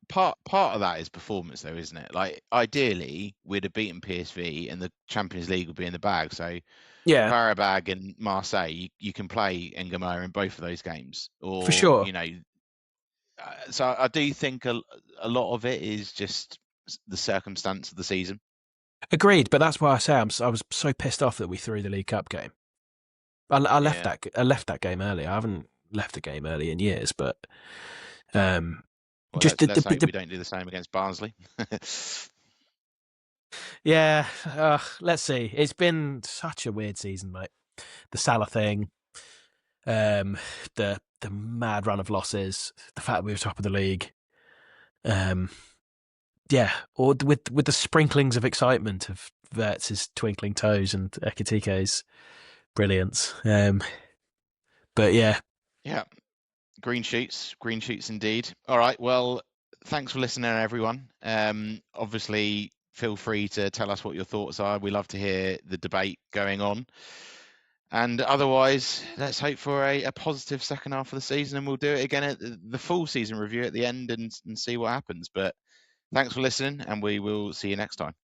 A: part of that is performance, though, isn't it? Like, ideally, we'd have beaten PSV and the Champions League would be in the bag. So
B: yeah,
A: Qarabag and Marseille, you can play N'Goma in both of those games, or
B: for sure.
A: So I do think a lot of it is just the circumstance of the season.
B: Agreed, but that's why I say I was so pissed off that we threw the League Cup game. I left that game early. I haven't left the game early in years, but
A: let's hope we don't do the same against Barnsley.
B: Yeah, let's see. It's been such a weird season, mate. The Salah thing, the mad run of losses, the fact that we were top of the league, or with the sprinklings of excitement of Wirtz's twinkling toes and Ekitike's brilliance. But yeah,
A: green shoots indeed. All right, well, thanks for listening, everyone. Obviously, feel free to tell us what your thoughts are. We love to hear the debate going on. And otherwise, let's hope for a positive second half of the season, and we'll do it again at the full season review at the end and see what happens. But thanks for listening, and we will see you next time.